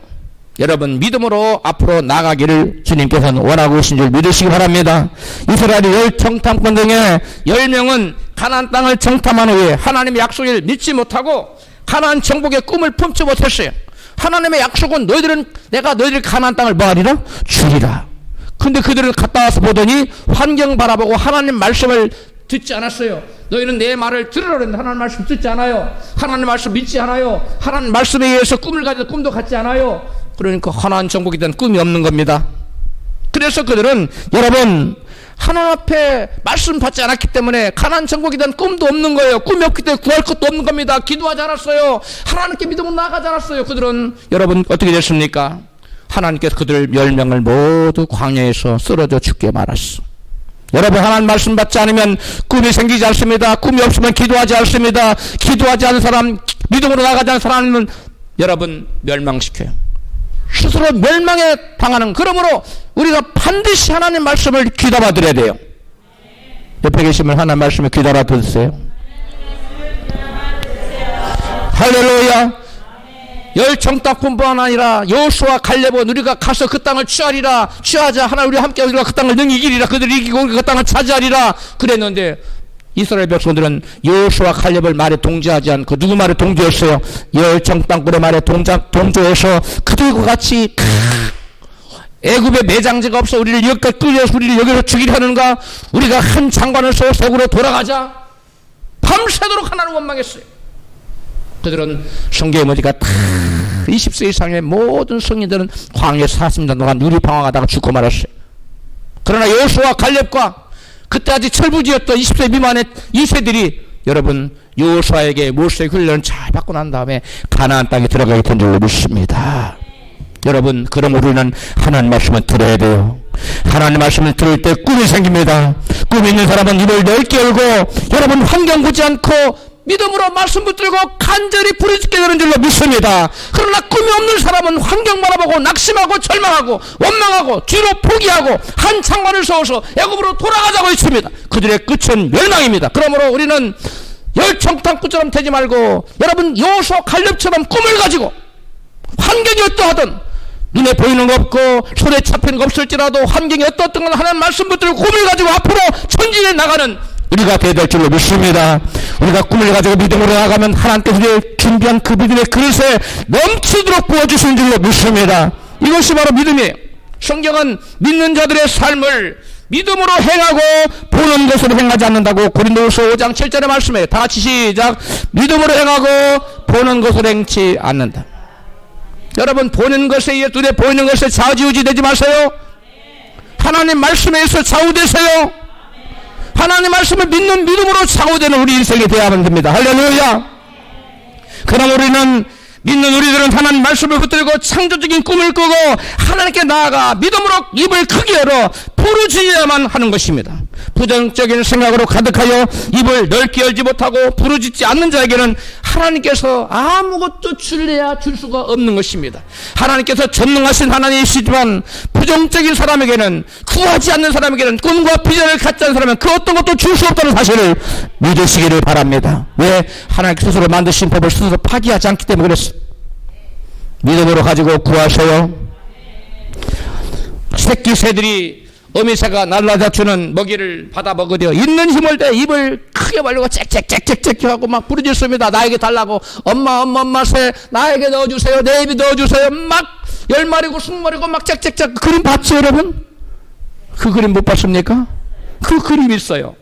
여러분 믿음으로 앞으로 나가기를 주님께서는 원하고 계신 줄 믿으시기 바랍니다. 이스라엘이 10정탐꾼 중에 10명은 가나안 땅을 정탐한 후에 하나님의 약속을 믿지 못하고 가나안 정복의 꿈을 품지 못했어요. 하나님의 약속은 내가 너희들 가나안 땅을 뭐하리라? 주리라. 근데 그들은 갔다 와서 보더니 환경 바라보고 하나님 말씀을 듣지 않았어요. 너희는 내 말을 들으라 그랬는데 하나님 말씀 듣지 않아요. 하나님 말씀 믿지 않아요. 하나님 말씀에 의해서 꿈을 가져도 꿈도 갖지 않아요. 그러니까 하나님 정복에 대한 꿈이 없는 겁니다. 그래서 그들은 여러분 하나님 앞에 말씀 받지 않았기 때문에 가나안 정복에 대한 꿈도 없는 거예요. 꿈이 없기 때문에 구할 것도 없는 겁니다. 기도하지 않았어요. 하나님께 믿음으로 나아가지 않았어요. 그들은 여러분 어떻게 됐습니까? 하나님께서 그들 10명을 모두 광야에서 쓰러져 죽게 말았어. 여러분 하나님 말씀 받지 않으면 꿈이 생기지 않습니다. 꿈이 없으면 기도하지 않습니다. 기도하지 않은 사람, 믿음으로 나아가지 않은 사람은 여러분 멸망시켜요. 스스로 멸망에 당하는. 그러므로 우리가 반드시 하나님 말씀을 귀담아 들어야 돼요. 옆에 계시면 하나님 말씀을 귀담아 들으세요. 할렐루야. 열정딱뿐만 아니라 여호수아 갈렙은 우리가 가서 그 땅을 취하리라. 취하자. 하나님 우리와 함께 우리가 그 땅을 능히 이기리라. 그들이 이기고 우리가 그 땅을 차지하리라. 그랬는데 이스라엘 백성들은 여호수아 갈렙을 말에 동조하지 않고 누구 말에 동조했어요? 열정땅굴의 말에 동조해서 그들과 같이 애굽에 매장지가 없어 우리를 여기까지 끌려서 우리를 여기서 죽이려 하는가? 우리가 한 장관을 쏘고 세구로 돌아가자. 밤새도록 하나님 원망했어요. 그들은 성경에 보니까 다 20세 이상의 모든 성인들은 광야에서 40년 동안 유리방황하다가 죽고 말았어요. 그러나 여호수아 갈렙과 그때 아직 철부지였던 20세 미만의 2세들이 여러분 여호수아에게 모세의 훈련을 잘 받고 난 다음에 가나안 땅에 들어가게 된 줄로 믿습니다. 여러분 그럼 우리는 하나님 말씀을 들어야 돼요. 하나님 말씀을 들을 때 꿈이 생깁니다. 꿈이 있는 사람은 입을 넓게 열고 여러분 환경 보지 않고 믿음으로 말씀 붙들고 간절히 부르짖게 되는 줄로 믿습니다. 그러나 꿈이 없는 사람은 환경 바라보고 낙심하고 절망하고 원망하고 뒤로 포기하고 한 창관을 세워서 애굽으로 돌아가자고 했습니다. 그들의 끝은 멸망입니다. 그러므로 우리는 열정탕구처럼 되지 말고 여러분 여호수아 갈렙처럼 꿈을 가지고 환경이 어떠하든 눈에 보이는 거 없고 손에 잡히는 거 없을지라도 환경이 어떻든 하나님 말씀 붙들고 꿈을 가지고 앞으로 전진해 나가는 우리가 되어야 될 줄로 믿습니다. 우리가 꿈을 가지고 믿음으로 나가면 하나님께서 준비한 그 믿음의 그릇에 넘치도록 부어주시는 줄로 믿습니다. 이것이 바로 믿음이에요. 성경은 믿는 자들의 삶을 믿음으로 행하고 보는 것으로 행하지 않는다고 고린도후서 5장 7절에 말씀해요. 다 같이 시작. 믿음으로 행하고 보는 것으로 행치 않는다. 여러분 보는 것에 의해 눈에 보이는 것에 좌지우지 되지 마세요. 하나님 말씀에 의해서 좌우되세요. 하나님 말씀을 믿는 믿음으로 좌우되는 우리 인생이 되어야만 됩니다. 할렐루야. 그럼 우리는 믿는 우리들은 하나님 말씀을 붙들고 창조적인 꿈을 꾸고 하나님께 나아가 믿음으로 입을 크게 열어 부르짖어야만 하는 것입니다. 부정적인 생각으로 가득하여 입을 넓게 열지 못하고 부르짖지 않는 자에게는 하나님께서 아무것도 줄래야 줄 수가 없는 것입니다. 하나님께서 전능하신 하나님이시지만 부정적인 사람에게는, 구하지 않는 사람에게는, 꿈과 비전을 갖지 않는 사람은 그 어떤 것도 줄 수 없다는 사실을 믿으시기를 바랍니다. 왜? 하나님 스스로 만드신 법을 스스로 파기하지 않기 때문에 그렇습니다. 믿음으로 가지고 구하세요. 새끼 새들이 어미새가 날라다주는 먹이를 받아 먹으려 있는 힘을 대 입을 크게 벌리고 짹짹짹짹짹 하고 막 부르짖습니다. 나에게 달라고. 엄마 새 나에게 넣어주세요. 내 입에 넣어주세요. 막 10마리고 20마리고 막 짹짹짹. 그림 봤죠 여러분? 그 그림 못 봤습니까? 그 그림이 있어요.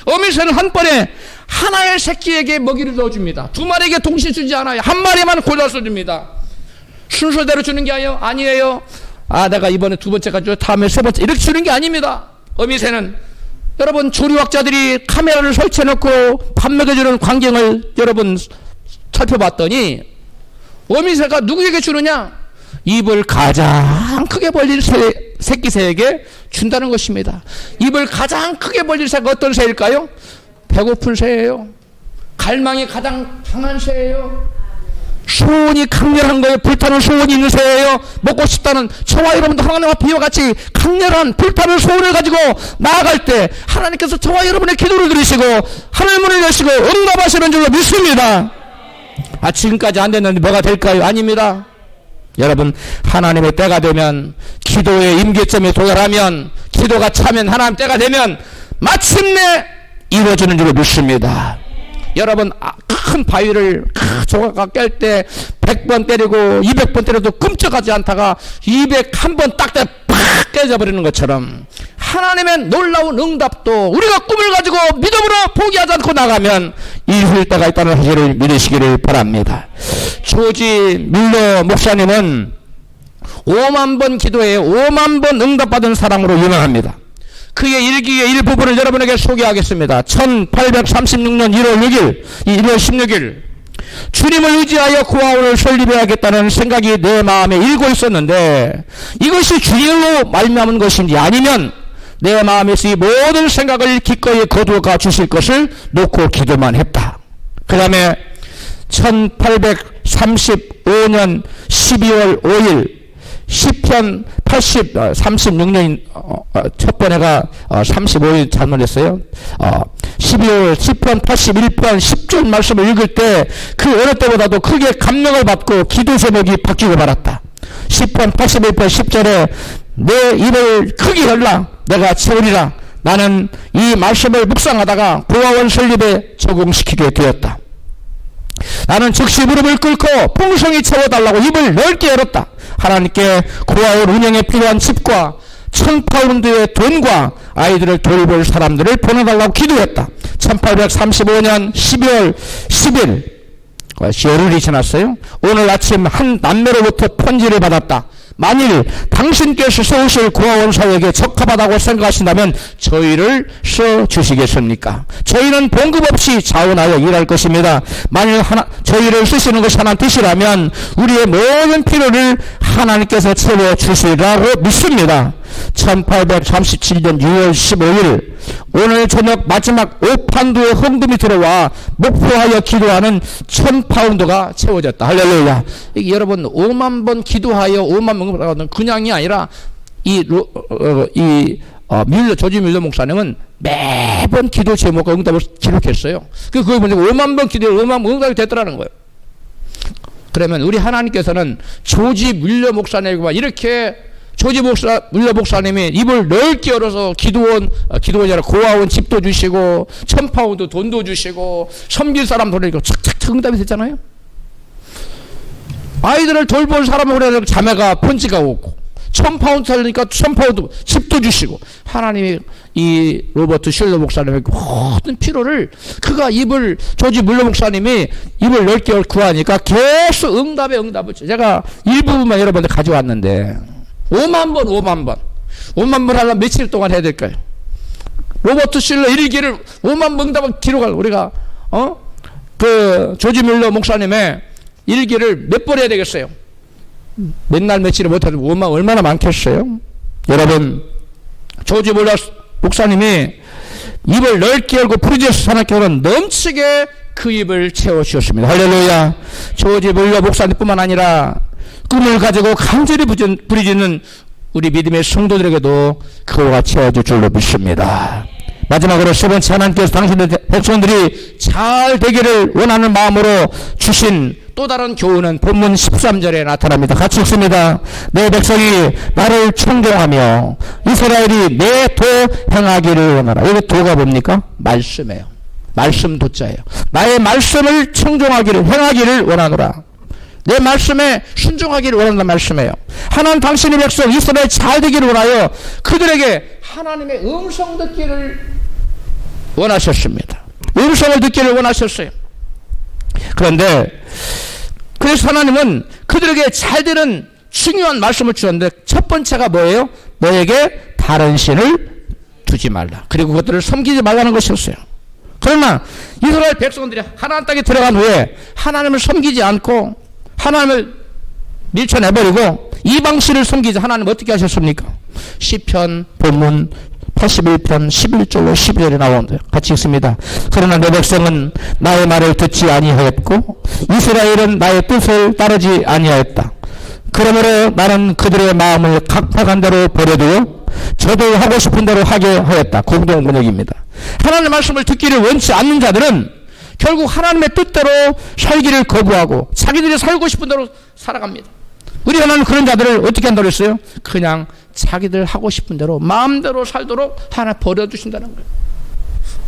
어미새는 한 번에 하나의 새끼에게 먹이를 넣어줍니다. 2마리에게 동시에 주지 않아요. 한 마리만 골라서 줍니다. 순서대로 주는 게 아니에요. 내가 이번에 2번째 가지고 다음에 3번째 이렇게 주는 게 아닙니다. 어미새는 여러분 조리학자들이 카메라를 설치해놓고 밥 먹여주는 광경을 여러분 살펴봤더니 어미새가 누구에게 주느냐? 입을 가장 크게 벌릴 새끼새에게 준다는 것입니다. 입을 가장 크게 벌릴 새가 어떤 새일까요? 배고픈 새예요. 갈망이 가장 강한 새예요. 소원이 강렬한 거예요. 불타는 소원이 있는 새예요. 먹고 싶다는, 저와 여러분도 하나님 앞에 이와 같이 강렬한 불타는 소원을 가지고 나아갈 때 하나님께서 저와 여러분의 기도를 들으시고 하늘 문을 여시고 응답하시는 줄로 믿습니다. 지금까지 안 됐는데 뭐가 될까요? 아닙니다. 여러분 하나님의 때가 되면, 기도의 임계점에 도달하면, 기도가 차면, 하나님 때가 되면 마침내 이루어지는 줄로 믿습니다. 여러분 큰 바위를 조각각 깰 때 100번 때리고 200번 때려도 끔찍하지 않다가 201번 딱 때 팍 깨져버리는 것처럼 하나님의 놀라운 응답도 우리가 꿈을 가지고 믿음으로 포기하지 않고 나가면 이룰 때가 있다는 사실을 믿으시기를 바랍니다. 조지 밀러 목사님은 5만 번 기도에 5만 번 응답받은 사람으로 유명합니다. 그의 일기의 일부분을 여러분에게 소개하겠습니다. 1836년 1월 16일 주님을 의지하여 구하원을 설립해야겠다는 생각이 내 마음에 일고 있었는데 이것이 주님으로 말미암은 것인지 아니면 내 마음에서 이 모든 생각을 기꺼이 거두어가 주실 것을 놓고 기도만 했다. 그 다음에 1835년 12월 5일 시편 36년 첫 번에가 35일 잘못했어요. 12월 시편 81편 10절 말씀을 읽을 때 그 어느 때보다도 크게 감명을 받고 기도 제목이 바뀌고 말았다. 시편 81편 10절에 내 입을 크게 열라 내가 채우리라. 나는 이 말씀을 묵상하다가 고아원 설립에 적용시키게 되었다. 나는 즉시 무릎을 꿇고 풍성히 채워달라고 입을 넓게 열었다. 하나님께 고아원 운영에 필요한 집과 1000파운드의 돈과 아이들을 돌볼 사람들을 보내달라고 기도했다. 1835년 12월 10일 열흘이 지났어요. 오늘 아침 한 남매로부터 편지를 받았다. 만일 당신께서 세우실 고아원 사역에 적합하다고 생각하신다면 저희를 써주시겠습니까? 저희는 봉급 없이 자원하여 일할 것입니다. 만일 저희를 쓰시는 것이 하나님 뜻이라면 우리의 모든 필요를 하나님께서 채워주시리라고 믿습니다. 1837년 6월 15일 오늘 저녁 마지막 5판두의 헌금이 들어와 목표하여 기도하는 1000파운드가 채워졌다. 할렐루야. 여러분 5만 번 기도하여 5만 번 헌금을 그냥이 아니라 조지 밀러 목사님은 매번 기도 제목과 응답을 기록했어요. 그거 보니까 5만 번 기도해 5만 번 응답이 됐더라는 거예요. 그러면 우리 하나님께서는 조지 밀러 목사님과 이렇게 조지 밀러 목사님이 입을 넓게 열어서 기도원이 아니라 고아원 집도 주시고 1000파운드 돈도 주시고 섬길 사람 돌리고 착착착 응답이 됐잖아요. 아이들을 돌볼 사람을 그래서 자매가 편지가 오고 1000파운드 살리니까 1000파운드 집도 주시고 하나님이 이 로버트 슐러 목사님의 모든 필요를 그가 조지 밀러 목사님이 입을 넓게 구하니까 계속 응답에 응답을 제가 일부분만 여러분들 가져왔는데 5만 번 하려면 며칠 동안 해야 될까요? 로버트 슐러 일기를 5만 번 응답을 기록할 우리가 조지 밀러 목사님의 일기를 몇 번 해야 되겠어요? 맨날 며칠을 못해도 5만 얼마나 많겠어요? 여러분 조지 밀러 목사님이 입을 넓게 열고 부르짖어서 하나님께서는 넘치게 그 입을 채워주셨습니다. 할렐루야. 조지 밀러 목사님뿐만 아니라 꿈을 가지고 간절히 부르짖는 우리 믿음의 성도들에게도 그와 채워줄 줄로 믿습니다. 마지막으로 세 번째 하나님께서 당신의 백성들이 잘 되기를 원하는 마음으로 주신 또 다른 교훈은 본문 13절에 나타납니다. 같이 읽습니다. 내 백성이 나를 청종하며 이스라엘이 내 도 행하기를 원하라. 여기 도가 뭡니까? 말씀이에요. 말씀 도자예요. 나의 말씀을 청종하기를 행하기를 원하노라. 내 말씀에 순종하기를 원한다는 말씀이에요. 하나님 당신의 백성 이스라엘 잘 되기를 원하여 그들에게 하나님의 음성 듣기를 원하셨습니다. 음성을 듣기를 원하셨어요. 그런데 그래서 하나님은 그들에게 잘 되는 중요한 말씀을 주셨는데 첫 번째가 뭐예요? 너에게 다른 신을 두지 말라. 그리고 그것들을 섬기지 말라는 것이었어요. 그러나 이스라엘 백성들이 하나님 땅에 들어간 후에 하나님을 섬기지 않고 하나님을 밀쳐내버리고 이방신을 섬기자. 하나님 어떻게 하셨습니까? 시편 본문 81편 11절로 12절에 나오는데요. 같이 읽습니다. 그러나 내 백성은 나의 말을 듣지 아니하였고 이스라엘은 나의 뜻을 따르지 아니하였다. 그러므로 나는 그들의 마음을 각박한 대로 버려두어 저도 하고 싶은 대로 하게 하였다. 공동 번역입니다. 하나님의 말씀을 듣기를 원치 않는 자들은 결국 하나님의 뜻대로 살기를 거부하고 자기들이 살고 싶은 대로 살아갑니다. 우리 하나님은 그런 자들을 어떻게 한다고 했어요? 그냥 자기들 하고 싶은 대로 마음대로 살도록 하나 버려두신다는 거예요.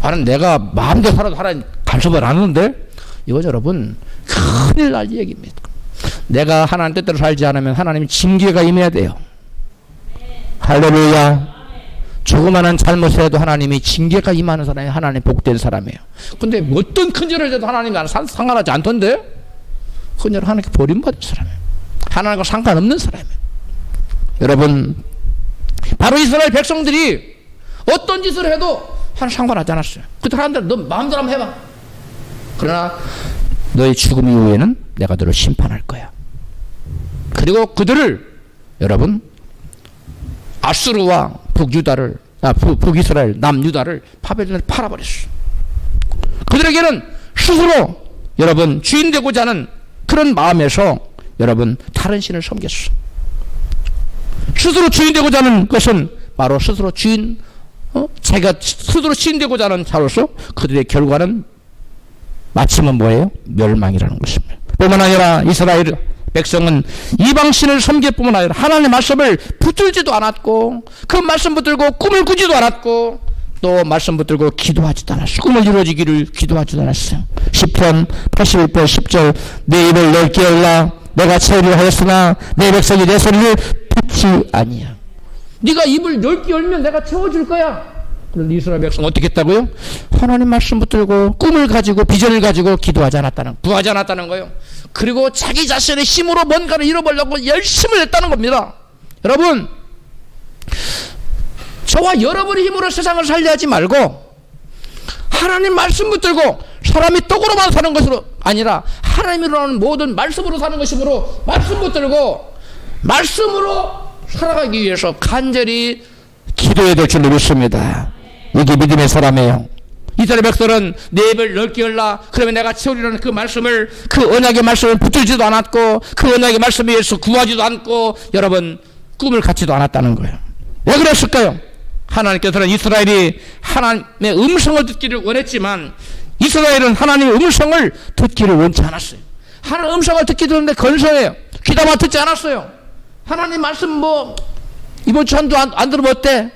나는 내가 마음대로 살아도 하나님 간섭을 안 하는데, 이거 여러분 큰일 날 얘기입니다. 내가 하나님 뜻대로 살지 않으면 하나님이 징계가 임해야 돼요. 할렐루야. 조그마한 잘못을 해도 하나님이 징계가 임하는 사람이 하나님 복된 사람이에요. 근데 어떤 큰 죄를 해도 하나님이 상관하지 않던데, 그냥 하나님께 버림받은 사람이에요. 하나님과 상관없는 사람이에요. 여러분, 바로 이스라엘 백성들이 어떤 짓을 해도 하나님 상관하지 않았어요. 그때 하나님들 너 마음대로 한번 해봐. 그러나 너의 죽음 이후에는 내가 너를 심판할 거야. 그리고 그들을, 여러분, 아수르와 북유다를, 북이스라엘, 남유다를 바벨론에 팔아버렸어. 그들에게는 스스로, 여러분, 주인 되고자 하는 그런 마음에서, 여러분, 다른 신을 섬겼어. 스스로 주인 되고자 하는 것은 바로 스스로 주인, 자기가 스스로 주인 되고자 하는 자로서 그들의 결과는 마침은 뭐예요? 멸망이라는 것입니다. 뿐만 아니라 이스라엘 백성은 이방신을 섬길 뿐만 아니라 하나님의 말씀을 붙들지도 않았고, 그 말씀 붙들고 꿈을 꾸지도 않았고, 또 말씀 붙들고 기도하지도 않았어요. 꿈을 이루어지기를 기도하지도 않았어요. 시편 81편 10절 내 입을 넓게 열라 내가 채우려 하였으나 내 백성이 내 소리를 듣지 아니야. 네가 입을 넓게 열면 내가 채워줄 거야. 그런데 이스라엘 백성 어떻게 했다고요? 하나님 말씀 붙들고 꿈을 가지고 비전을 가지고 기도하지 않았다는, 구하지 않았다는 거예요. 그리고 자기 자신의 힘으로 뭔가를 이뤄보려고 열심을 했다는 겁니다. 여러분, 저와 여러분의 힘으로 세상을 살려 하지 말고 하나님 말씀 붙들고 사람이 떡으로만 사는 것으로 아니라 하나님이라는 모든 말씀으로 사는 것이므로 말씀 붙들고 말씀으로 살아가기 위해서 간절히 기도해야 될 줄로 믿습니다. 이게 믿음의 사람이에요. 이스라엘 백성은 내 입을 넓게 열라 그러면 내가 채우리라는 그 말씀을, 그 언약의 말씀을 붙들지도 않았고, 그 언약의 말씀에 의해서 구하지도 않고, 여러분 꿈을 갖지도 않았다는 거예요. 왜 그랬을까요? 하나님께서는 이스라엘이 하나님의 음성을 듣기를 원했지만 이스라엘은 하나님의 음성을 듣기를 원치 않았어요. 하나님의 음성을 듣기 듣는데 건성해요. 귀담아 듣지 않았어요. 하나님 말씀 뭐 이번 주 한도 안 들으면 어때?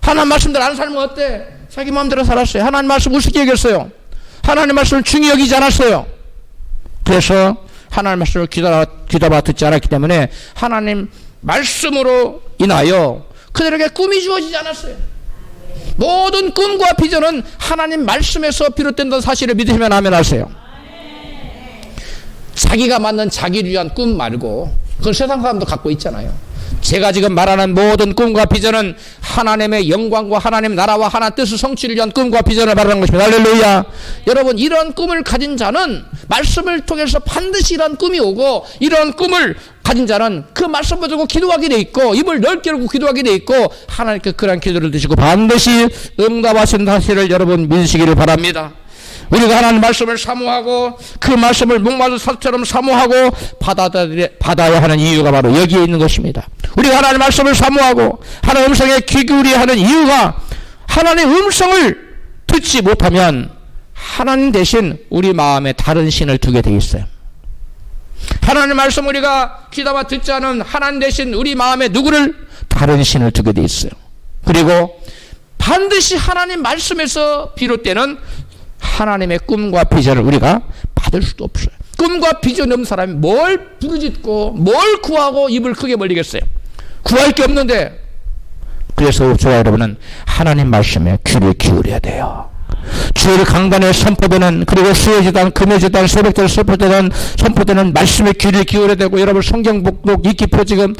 하나님 말씀대로 안 살면 어때? 자기 마음대로 살았어요. 하나님 말씀 우습게 여겼어요. 하나님 말씀을 중히 여기지 않았어요. 그래서 하나님 말씀을 귀담아 듣지 않았기 때문에 하나님 말씀으로 인하여 그들에게 꿈이 주어지지 않았어요. 모든 꿈과 비전은 하나님 말씀에서 비롯된다는 사실을 믿으시면 아멘 하세요. 자기가 만든 자기를 위한 꿈 말고, 그건 세상 사람도 갖고 있잖아요. 제가 지금 말하는 모든 꿈과 비전은 하나님의 영광과 하나님 나라와 하나님 뜻을 성취를 위한 꿈과 비전을 말하는 것입니다. 할렐루야. 여러분, 이런 꿈을 가진 자는 말씀을 통해서 반드시 이런 꿈이 오고, 이런 꿈을 가진 자는 그 말씀 붙들고 기도하게 돼 있고, 입을 넓게 열고 기도하게 돼 있고, 하나님께 그런 기도를 드시고 반드시 응답하신 사실을 여러분 믿으시기를 바랍니다. 우리가 하나님 말씀을 사모하고 그 말씀을 목마른 사슴처럼 사모하고 받아야 하는 이유가 바로 여기에 있는 것입니다. 우리가 하나님 말씀을 사모하고 하나님 음성에 귀 기울여야 하는 이유가, 하나님 음성을 듣지 못하면 하나님 대신 우리 마음에 다른 신을 두게 돼 있어요. 하나님 말씀 우리가 귀담아 듣지 않은 하나님 대신 우리 마음에 누구를? 다른 신을 두게 돼 있어요. 그리고 반드시 하나님 말씀에서 비롯되는 하나님의 꿈과 비전을 우리가 받을 수도 없어요. 꿈과 비전이 없는 사람이 뭘 부르짖고 뭘 구하고 입을 크게 벌리겠어요? 구할 게 없는데. 그래서 저와 여러분은 하나님 말씀에 귀를 기울여야 돼요. 주일 강단에 선포되는, 그리고 수요지단, 금요지단, 새벽절 선포되는 말씀에 귀를 기울여야 되고, 여러분 성경 복독 읽기표 지금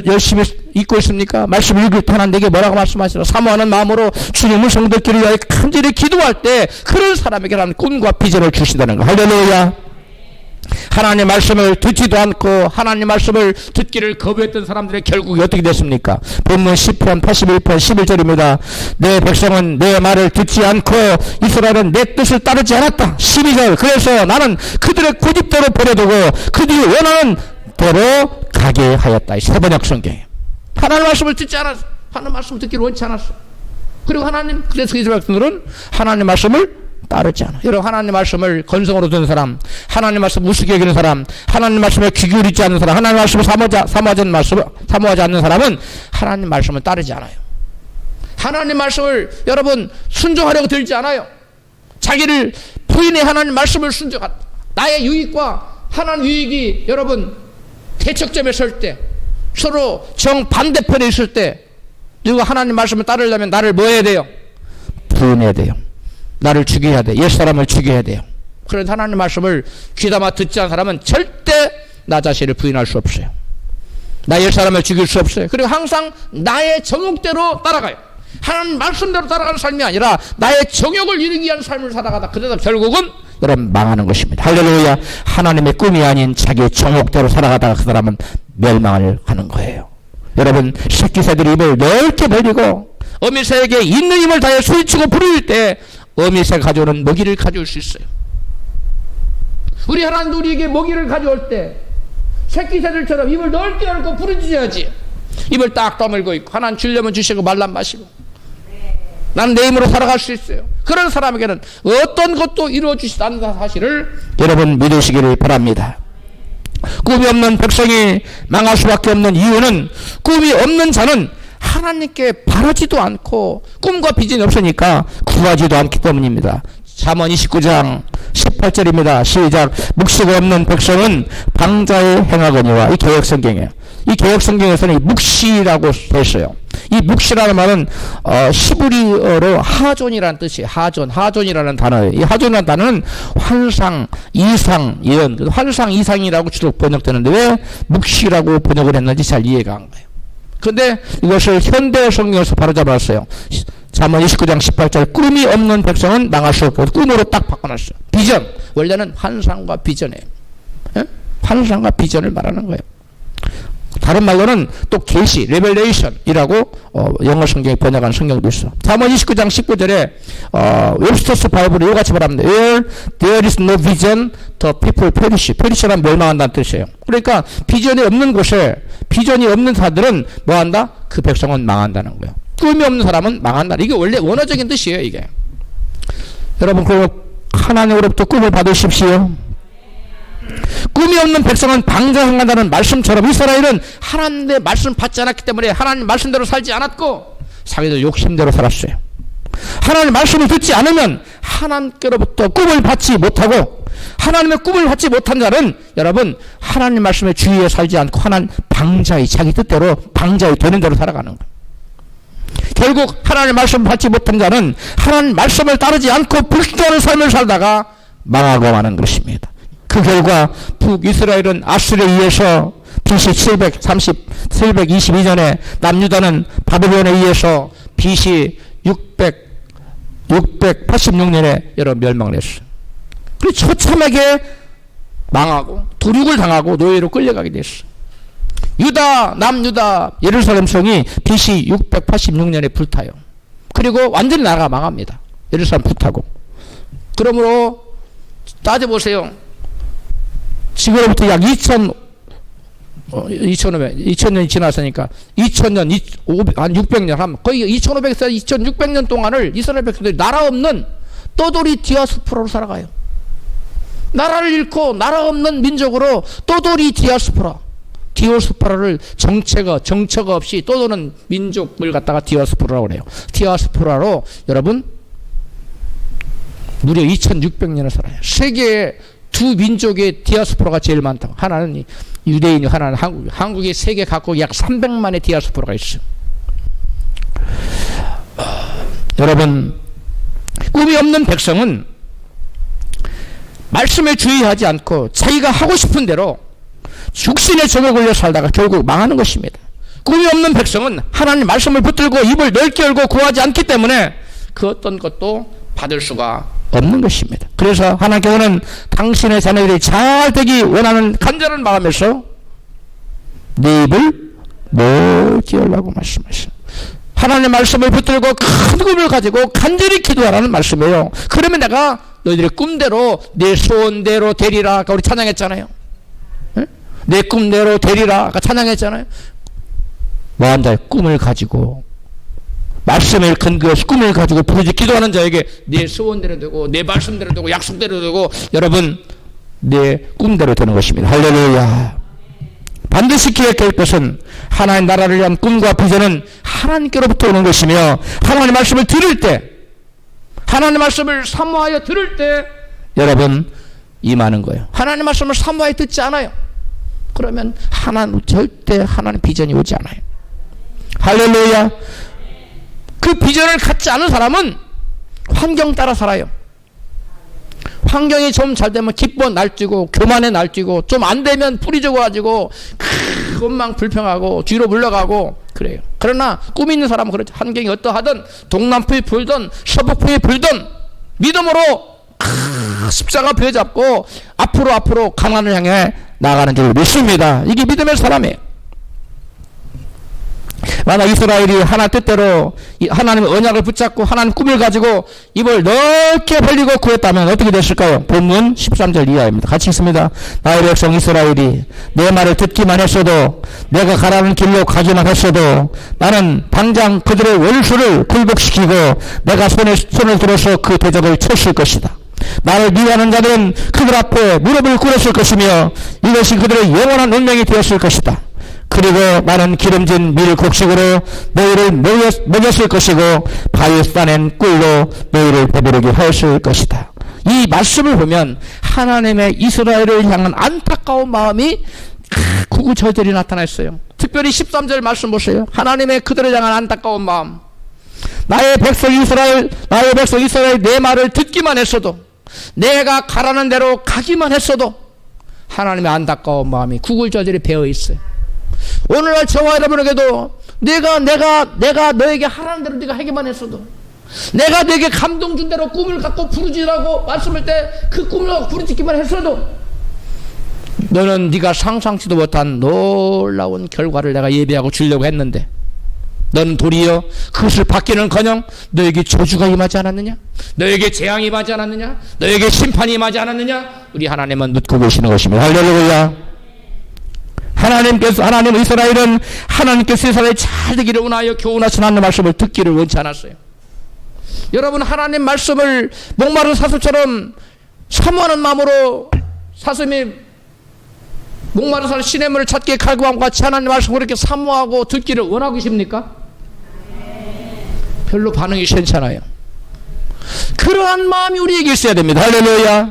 열심히 읽고 있습니까? 말씀 읽을 때 하나님 내게 뭐라고 말씀하시나? 사모하는 마음으로 주님을 성도끼리 위하여 간절히 기도할 때 그런 사람에게 하나님 꿈과 비전을 주신다는 거. 할렐루야. 하나님 말씀을 듣지도 않고 하나님 말씀을 듣기를 거부했던 사람들의 결국이 어떻게 됐습니까? 본문 10편 81편 11절입니다. 내 백성은 내 말을 듣지 않고 이스라엘은 내 뜻을 따르지 않았다. 12절. 그래서 나는 그들의 고집대로 버려두고 그들이 원하는 대로 가게 하였다. 세 번역 성경에 하나님 말씀을 듣지 않았어. 하나님 말씀을 듣기를 원치 않았어. 그리고 하나님, 그래서 이스라엘 백성들은 하나님 말씀을 따르지 않아. 여러분, 하나님 말씀을 건성으로 듣는 사람, 하나님 말씀 우습게 여기는 사람, 하나님 말씀에 귀 기울이지 않는 사람, 하나님 말씀을 사모하지 않는 사람은 하나님 말씀을 따르지 않아요. 하나님 말씀을 여러분 순종하려고 들지 않아요. 자기를 부인해 하나님 말씀을 순종한 나의 유익과 하나님 유익이 여러분 대척점에 설 때, 서로 정반대편에 있을 때 누가 하나님 말씀을 따르려면 나를 뭐 해야 돼요? 부인해야 돼요. 나를 죽여야 돼. 옛사람을 죽여야 돼요. 그런 하나님 말씀을 귀담아 듣지 않은 사람은 절대 나 자신을 부인할 수 없어요. 나 옛사람을 죽일 수 없어요. 그리고 항상 나의 정욕대로 따라가요. 하나님 말씀대로 따라가는 삶이 아니라 나의 정욕을 이루기 위한 삶을 살아가다 그러다 결국은 여러분 망하는 것입니다. 할렐루야. 하나님의 꿈이 아닌 자기의 정욕대로 살아가다가 그 사람은 멸망을 하는 거예요. 여러분 새끼새들이 입을 넓게 벌리고 어미새에게 있는 힘을 다해 소리치고 부를 때 어미새가 가져오는 먹이를 가져올 수 있어요. 우리 하나님도 우리에게 먹이를 가져올 때 새끼새들처럼 입을 넓게 열고 부르짖어야지. 입을 딱 다물고 있고 하나님 주려면 주시고 말란 마시고 나는 내 힘으로 살아갈 수 있어요. 그런 사람에게는 어떤 것도 이루어 주시지 않는 사실을 여러분 믿으시기를 바랍니다. 꿈이 없는 백성이 망할 수밖에 없는 이유는 꿈이 없는 자는 하나님께 바라지도 않고 꿈과 비전이 없으니까 구하지도 않기 때문입니다. 잠언 29장 18절입니다. 시작. 묵시가 없는 백성은 방자에 행하거니와. 이 개역성경이에요. 이 개역성경에서는 이 묵시라고 했어요. 이 묵시라는 말은 히브리어로 하존이라는 뜻이에요. 하존이라는 단어예요. 이 하존이라는 단어는 환상, 이상, 예언, 환상, 이상이라고 주로 번역되는데 왜 묵시라고 번역을 했는지 잘 이해가 안 가요. 그런데 이것을 현대 성경에서 바로 잡았어요. 잠언 29장 18절 꿈이 없는 백성은 망할 수 없고 꿈으로 딱 바꿔놨어요. 비전, 원래는 환상과 비전이에요. 예? 환상과 비전을 말하는 거예요. 다른 말로는 또 계시, 레벨레이션이라고 영어 성경에 번역한 성경도 있어. 잠언 29장 19절에 웹스터스 바이블이 이같이 말합니다. Where there is no vision, the people perish. perish란 멸망한다는 뜻이에요. 그러니까 비전이 없는 곳에 비전이 없는 사람들은 뭐한다? 그 백성은 망한다는 거예요. 꿈이 없는 사람은 망한다. 이게 원래 원어적인 뜻이에요. 이게. 여러분 그 하나님으로부터 꿈을 받으십시오. 꿈이 없는 백성은 방자행한다는 말씀처럼 이스라엘은 하나님의 말씀 받지 않았기 때문에 하나님 말씀대로 살지 않았고 자기들 욕심대로 살았어요. 하나님 말씀을 듣지 않으면 하나님께로부터 꿈을 받지 못하고 하나님의 꿈을 받지 못한 자는 여러분 하나님 말씀에 주의에 살지 않고 하나님 방자의 자기 뜻대로 방자의 되는 대로 살아가는 거예요. 결국 하나님 말씀을 받지 못한 자는 하나님 말씀을 따르지 않고 불순종하는 삶을 살다가 망하고 마는 것입니다. 그 결과 북이스라엘은 아수르에 의해서 BC 722년에 남유다는 바벨론에 의해서 BC 686년에 여러 멸망을 했어요. 그래서 처참하게 망하고 도륙을 당하고 노예로 끌려가게 됐어요. 유다, 남유다, 예루살렘 성이 BC 686년에 불타요. 그리고 완전히 나라가 망합니다. 예루살렘 불타고. 그러므로 따져보세요. 지금부터 약 2000년이 지났으니까 2000년, 한 600년 하면 거의 2500에서 2600년 동안을 이스라엘 백성들이 나라 없는 떠돌이 디아스포라로 살아가요. 나라를 잃고 나라 없는 민족으로 떠돌이 디아스포라를 정체가 없이 떠도는 민족을 갖다가 디아스포라라고 그래요. 디아스포라로 여러분 무려 2600년을 살아요. 세계에 두 민족의 디아스포라가 제일 많다고. 하나는 유대인이, 하나는 한국. 한국이 세계 각국 약 300만의 디아스포라가 있어요. 여러분 꿈이 없는 백성은 말씀에 주의하지 않고 자기가 하고 싶은 대로 육신의 정에 걸려 살다가 결국 망하는 것입니다. 꿈이 없는 백성은 하나님 말씀을 붙들고 입을 넓게 열고 구하지 않기 때문에 그 어떤 것도 받을 수가 없는 것입니다. 그래서 하나님께서는 당신의 자녀들이 잘 되기 원하는 간절한 마음에서 네 입을 넓게 열라고 말씀하시죠. 하나님의 말씀을 붙들고 큰 꿈을 가지고 간절히 기도하라는 말씀이에요. 그러면 내가 너희들의 꿈대로 내 소원대로 되리라. 아까 우리 찬양했잖아요. 네? 내 꿈대로 되리라. 아까 찬양했잖아요. 뭐한 자의 꿈을 가지고 말씀을 근거해서 꿈을 가지고 부르짖 기도하는 자에게 내 소원대로 되고 내 말씀대로 되고 약속대로 되고 여러분 내 꿈대로 되는 것입니다. 할렐루야. 반드시 기획될 것은 하나님 나라를 위한 꿈과 비전은 하나님께로부터 오는 것이며 하나님의 말씀을 들을 때 하나님의 말씀을 사모하여 들을 때 여러분 임하는 거예요. 하나님의 말씀을 사모하여 듣지 않아요. 그러면 절대 하나님 비전이 오지 않아요. 할렐루야. 그 비전을 갖지 않은 사람은 환경 따라 살아요. 환경이 좀 잘 되면 기뻐 날뛰고 교만에 날뛰고 좀 안 되면 뿌리 죽어가지고 원망 불평하고 뒤로 물러가고 그래요. 그러나 꿈 있는 사람은 그렇죠. 환경이 어떠하든 동남풍이 불든 서북풍이 불든 믿음으로 십자가 부여잡고 앞으로 가나안을 향해 나가는 줄 믿습니다. 이게 믿음의 사람이에요. 만약 이스라엘이 하나 뜻대로 하나님의 언약을 붙잡고 하나님 꿈을 가지고 입을 넓게 벌리고 구했다면 어떻게 됐을까요? 본문 13절 이하입니다. 같이 읽습니다. 나의 백성 이스라엘이 내 말을 듣기만 했어도 내가 가라는 길로 가기만 했어도 나는 당장 그들의 원수를 굴복시키고 내가 손을 들어서 그 대적을 쳤을 것이다. 나를 미워하는 자들은 그들 앞에 무릎을 꿇었을 것이며 이것이 그들의 영원한 운명이 되었을 것이다. 그리고 나는 기름진 밀곡식으로 너희를 먹였을 것이고 바위 싼엔 꿀로 너희를 배부르게 하였을 것이다. 이 말씀을 보면 하나님의 이스라엘을 향한 안타까운 마음이 구구절절히 나타났어요. 특별히 13절 말씀 보세요. 하나님의 그들을 향한 안타까운 마음. 나의 백성 이스라엘 내 말을 듣기만 했어도 내가 가라는 대로 가기만 했어도 하나님의 안타까운 마음이 구구절절히 배어 있어요. 오늘날 저와 여러분에게도 내가 너에게 하라는 대로 네가 하기만 했어도 내가 너에게 감동 준 대로 꿈을 갖고 부르짖으라고 말씀할 때 그 꿈을 갖고 부르짖기만 했어도 너는 네가 상상치도 못한 놀라운 결과를 내가 예비하고 주려고 했는데 너는 도리어 그것을 받기는커녕 너에게 저주가 임하지 않았느냐? 너에게 재앙이 임하지 않았느냐? 너에게 심판이 임하지 않았느냐? 우리 하나님은 묻고 계시는 것입니다. 할렐루야. 하나님 이스라엘은 하나님께서 이스라엘이 잘 되기를 원하여 교훈하신 하나님의 말씀을 듣기를 원치 않았어요. 여러분 하나님 말씀을 목마른 사슴처럼 사모하는 마음으로 사슴이 목마른 사람 시냇물을 찾기에 갈구함과 같이 하나님 말씀을 그렇게 사모하고 듣기를 원하고 계십니까? 별로 반응이 시원찮아요. 그러한 마음이 우리에게 있어야 됩니다. 할렐루야.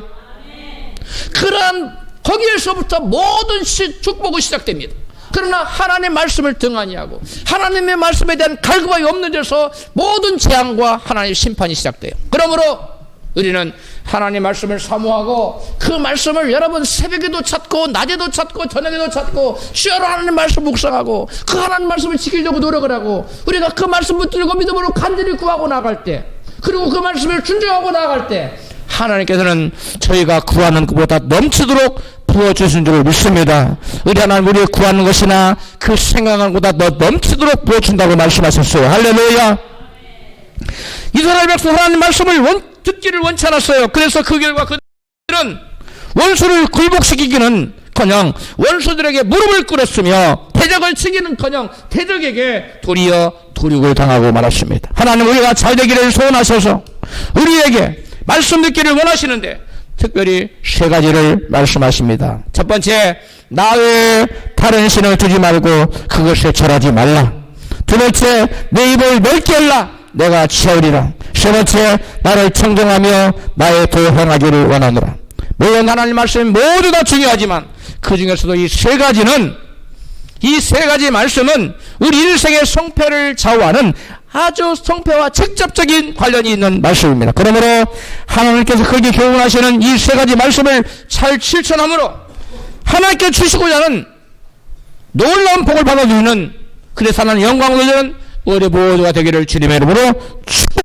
그러한 거기에서부터 모든 축복이 시작됩니다. 그러나 하나님의 말씀을 등한히 하고 하나님의 말씀에 대한 갈구함이 없는 데서 모든 재앙과 하나님의 심판이 시작돼요. 그러므로 우리는 하나님의 말씀을 사모하고 그 말씀을 여러분 새벽에도 찾고 낮에도 찾고 저녁에도 찾고 주야로 하나님의 말씀 묵상하고 그 하나님의 말씀을 지키려고 노력을 하고 우리가 그 말씀 붙들고 믿음으로 간절히 구하고 나갈 때 그리고 그 말씀을 준정하고 나갈 때 하나님께서는 저희가 구하는 것보다 넘치도록 부어주신 줄 믿습니다. 우리 하나님 우리가 구하는 것이나 그 생각하는 것보다 더 넘치도록 부어준다고 말씀하셨어요. 할렐루야. 이스라엘 백성 하나님 말씀을 듣기를 원치 않았어요. 그래서 그 결과 그들은 원수를 굴복시키기는커녕 원수들에게 무릎을 꿇었으며 대적을 치기는커녕 대적에게 도리어 도륙을 당하고 말았습니다. 하나님 우리가 잘 되기를 소원하셔서 우리에게 말씀 듣기를 원하시는데 특별히 세 가지를 말씀하십니다. 첫 번째, 나 외에 다른 신을 두지 말고 그것에 절하지 말라. 두 번째, 내 입을 넓게 열라. 내가 치하리라. 세 번째, 나를 청정하며 나의 도 행하기를 원하노라. 물론 하나님 말씀이 모두 다 중요하지만 그 중에서도 이 세 가지 말씀은 우리 인생의 성패를 좌우하는 아주 성패와 직접적인 관련이 있는 말씀입니다. 그러므로 하나님께서 거기에 교훈하시는 이 세 가지 말씀을 잘 실천함으로 하나님께 주시고자 하는 놀라운 복을 받아주는 그래서 하나님 영광을 돌리는 우리 보호자가 되기를 주님의 이름으로